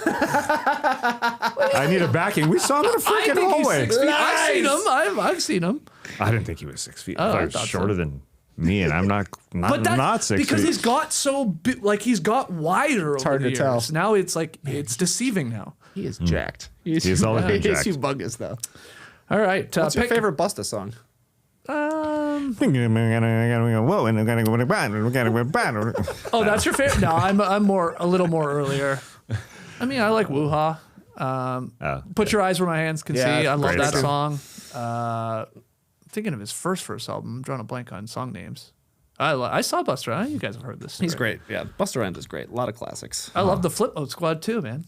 I need a backing. We saw him in a I freaking think he's hallway. 6 feet. I've seen him. I've seen him. I didn't think he was 6 feet. Oh, I thought I he was thought shorter so. than me, and I'm not But that's not 6 because feet. he's got so big, like he's got wider over hard the to tell. years. Now it's like it's deceiving now. He is jacked. He's always been He's jacked. humongous, though. All right, What's your favorite Busta song? Oh, Oh, that's your favorite? No, I'm a little more earlier. I mean, I like Woo-Ha. Put Your Eyes Where My Hands Can Yeah, See. I love great that song. song. Thinking of his first album. I'm drawing a blank on song names. I saw Busta Rhymes. You guys have heard this story. He's great. Yeah, Busta Rhymes is great. A lot of classics. I love the Flip Mode Squad too, man.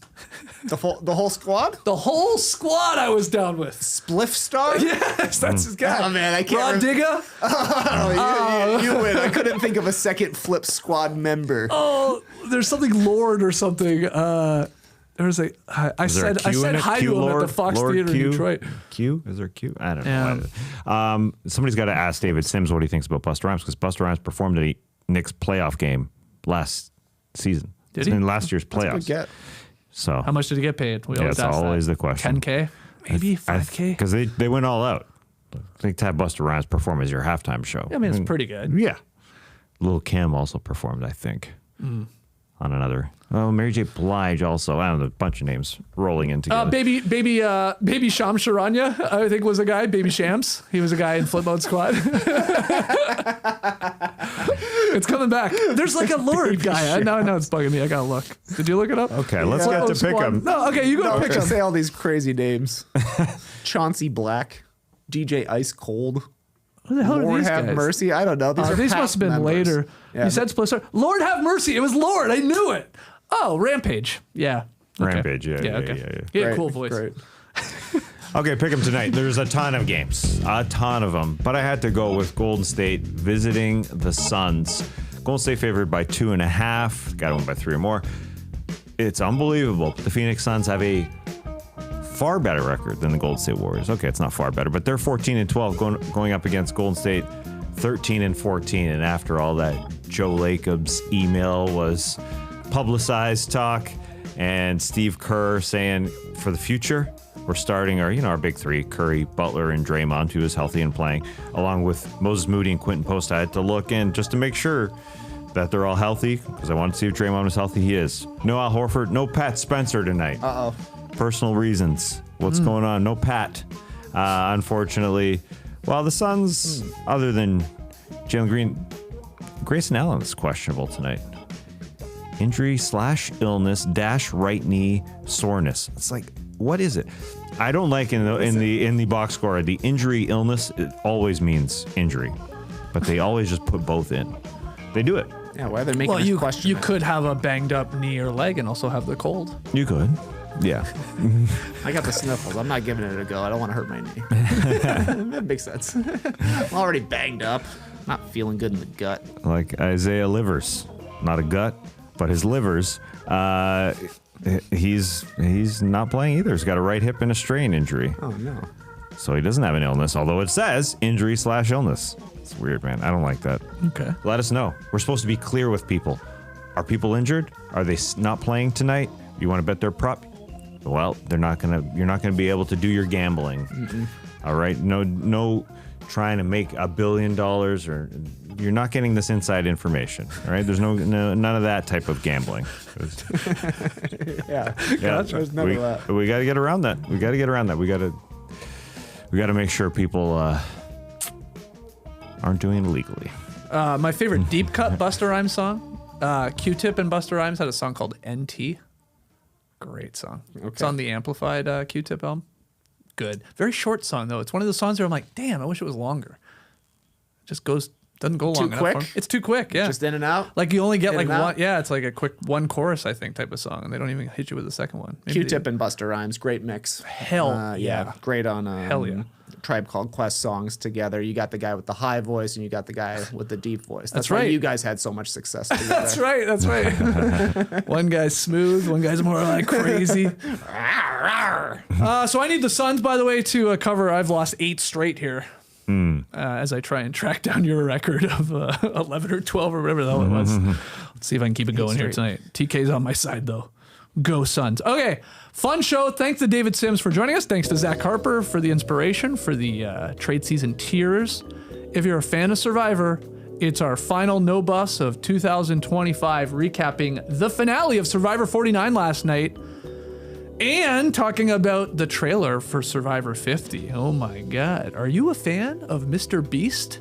The whole squad? The whole squad I was down with. Spliff Star? Yes, that's his guy. Oh, man, I can't Rod Digga. Oh, you win. I couldn't think of a second Flip Squad member. Oh, there's something Lord or something. There was I said hi to him at the Fox Theater in Detroit. Q? Is there Q? I don't Yeah. know. Somebody's got to ask David Sims what he thinks about Busta Rhymes, because Busta Rhymes performed at a Knicks playoff game last season. Did he? In last year's That's a playoffs. good get. So How much did he get paid? We that's ask always that. the question. 10K, maybe 5K. Because they went all out. I think to have Busta Rhymes perform as your halftime show. I mean, it's pretty good. Yeah. Lil Kim also performed, I think, on another. Oh, Mary J. Blige also. I don't know, a bunch of names rolling in together. Baby Sham Sharanya, I think was a guy. Baby Shams, he was a guy in Flip Mode Squad. It's coming back. There's like a Lord guy. Now it's bugging me. I gotta look. Did you look it up? Okay, let's Flip get to Mode pick Squad. them. No, okay, you go pick them. Say all these crazy names. Chauncey Black, DJ Ice Cold. Who the hell are Lord these have guys? mercy. I don't know. These, are These past must have been members. later. Yeah. You said Split Star. Lord have mercy. It was Lord. I knew it. Oh, Rampage. Yeah. Okay. Rampage, yeah. Okay. Great, Cool voice. Great. Okay, pick them tonight. There's a ton of games, a ton of them. But I had to go with Golden State visiting the Suns. Golden State favored by 2.5. Got to win by 3 or more. It's unbelievable. The Phoenix Suns have a far better record than the Golden State Warriors. Okay, it's not far better, but they're 14-12 going up against Golden State 13-14. And after all that Joe Lacob's email was publicized talk, and Steve Kerr saying for the future, we're starting our big three, Curry, Butler, and Draymond, who is healthy and playing, along with Moses Moody and Quentin Post. I had to look in just to make sure that they're all healthy, because I wanted to see if Draymond was healthy. He is. No Al Horford, no Pat Spencer tonight. Uh-oh. Personal reasons. What's going on? No Pat. Unfortunately, well, the Suns, other than Jalen Green, Grayson Allen is questionable tonight. Injury / illness - right knee soreness. It's like, what is it? I don't like in the box score the injury illness. It always means injury, but they always just put both in. They do it. Yeah, why are they making you us question you it? could have a banged up knee or leg and also have the cold. You could. Yeah. I got the sniffles. I'm not giving it a go. I don't want to hurt my knee. That makes sense. I'm already banged up. Not feeling good in the gut. Like Isaiah Livers, not a gut, but his livers. He's not playing either. He's got a right hip and a strain injury. Oh no. So he doesn't have an illness, although it says injury/illness. It's weird, man. I don't like that. Okay. Let us know. We're supposed to be clear with people. Are people injured? Are they not playing tonight? You want to bet their prop? Well, you're not gonna be able to do your gambling. All right. No trying to make $1 billion or you're not getting this inside information. All right. There's none of that type of gambling. Yeah. Gotcha. There's none of that. We got to get around that. We got to make sure people aren't doing it illegally. My favorite deep cut Busta Rhymes song. Q-Tip and Busta Rhymes had a song called NT. Great song. Okay. It's on the Amplified Q-Tip album. Good. Very short song though. It's one of the songs where I'm like, damn, I wish it was longer. It just doesn't go long enough. Too quick? For me. It's too quick. Yeah. Just in and out? Like you only get In like and out? one. Yeah, it's like a quick one chorus, I think, type of song, and they don't even hit you with the second one. Maybe Q-Tip and Busta Rhymes. Great mix. Hell yeah. Great on Hell yeah. Tribe Called Quest songs together. You got the guy with the high voice and you got the guy with the deep voice. That's right. why you guys had so much success together. That's right. That's right. One guy's smooth. One guy's more like crazy. So I need the Suns, by the way, to cover. I've lost 8 straight here. As I try and track down your record of 11 or 12 or whatever the hell it was. Let's see if I can keep it going here tonight. TK's on my side, though. Go Suns. Okay, fun show. Thanks to David Sims for joining us. Thanks to Zach Harper for the inspiration for the trade season tiers. If you're a fan of Survivor, it's our final no buffs of 2025, recapping the finale of Survivor 49 last night and talking about the trailer for Survivor 50. Oh my God. Are you a fan of Mr. Beast?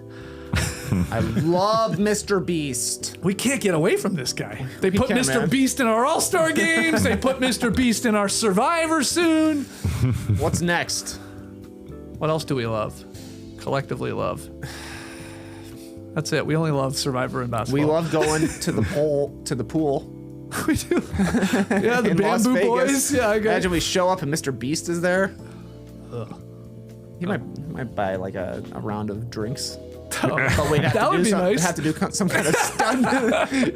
I love Mr. Beast. We can't get away from this guy. They put can't, Mr. man. Beast in our All-Star games. They put Mr. Beast in our Survivor soon. What's next? What else do we love? Collectively love. That's it. We only love Survivor and basketball. We love going to the pool. We do. Yeah, the in Las Bamboo Vegas. Boys. Yeah, okay. Imagine we show up and Mr. Beast is there. He might buy like a round of drinks. But we'd have That to would do be nice. Have to do some kind of stunt.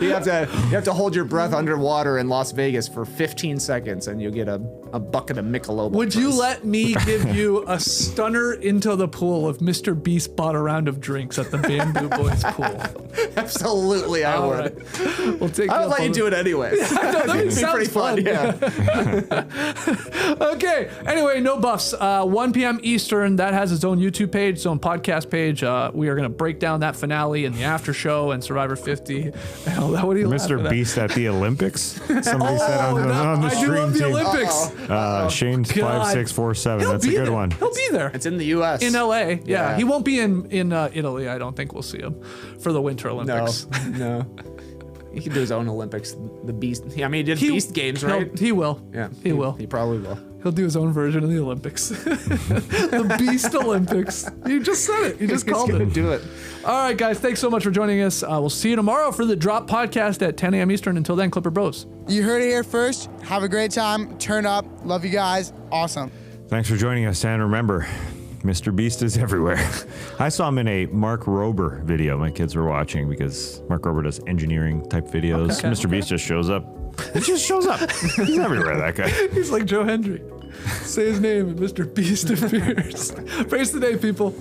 you have to hold your breath underwater in Las Vegas for 15 seconds, and you'll get a bucket of Michelob. Would you first. let me give you a stunner into the pool if Mr. Beast bought a round of drinks at the Bamboo Boys pool? Absolutely, I All would. right. We'll take. I'll let you do it anyways. It'd be sounds pretty fun. fun. Yeah. Okay. Anyway, no buffs. 1 p.m. Eastern. That has its own YouTube page, its own podcast page. We are going to break down that finale and the after show and Survivor 50. Hell, that what do you Mr. Beast at the Olympics. Somebody said on the I do stream love the team. Olympics. Shane's God. 5647. He'll That's a be good there. one. He'll be there. It's in the U.S. In LA, yeah. Yeah. He won't be in Italy. I don't think we'll see him for the Winter Olympics. No. He can do his own Olympics. The Beast. I mean, he did Beast Games, right? He will. Yeah. He will. He probably will. He'll do his own version of the Olympics. The Beast Olympics. You just said it. You just called He's gonna it. do it. All right, guys. Thanks so much for joining us. We'll see you tomorrow for the Drop Podcast at 10 a.m. Eastern. Until then, Clipper Bros. You heard it here first. Have a great time. Turn up. Love you guys. Awesome. Thanks for joining us, and remember, Mr. Beast is everywhere. I saw him in a Mark Rober video my kids were watching because Mark Rober does engineering type videos. Okay. Mr. Beast just shows up. He just shows up. He's everywhere, that guy. He's like Joe Hendry. Say his name and Mr. Beast appears. Praise the day, people.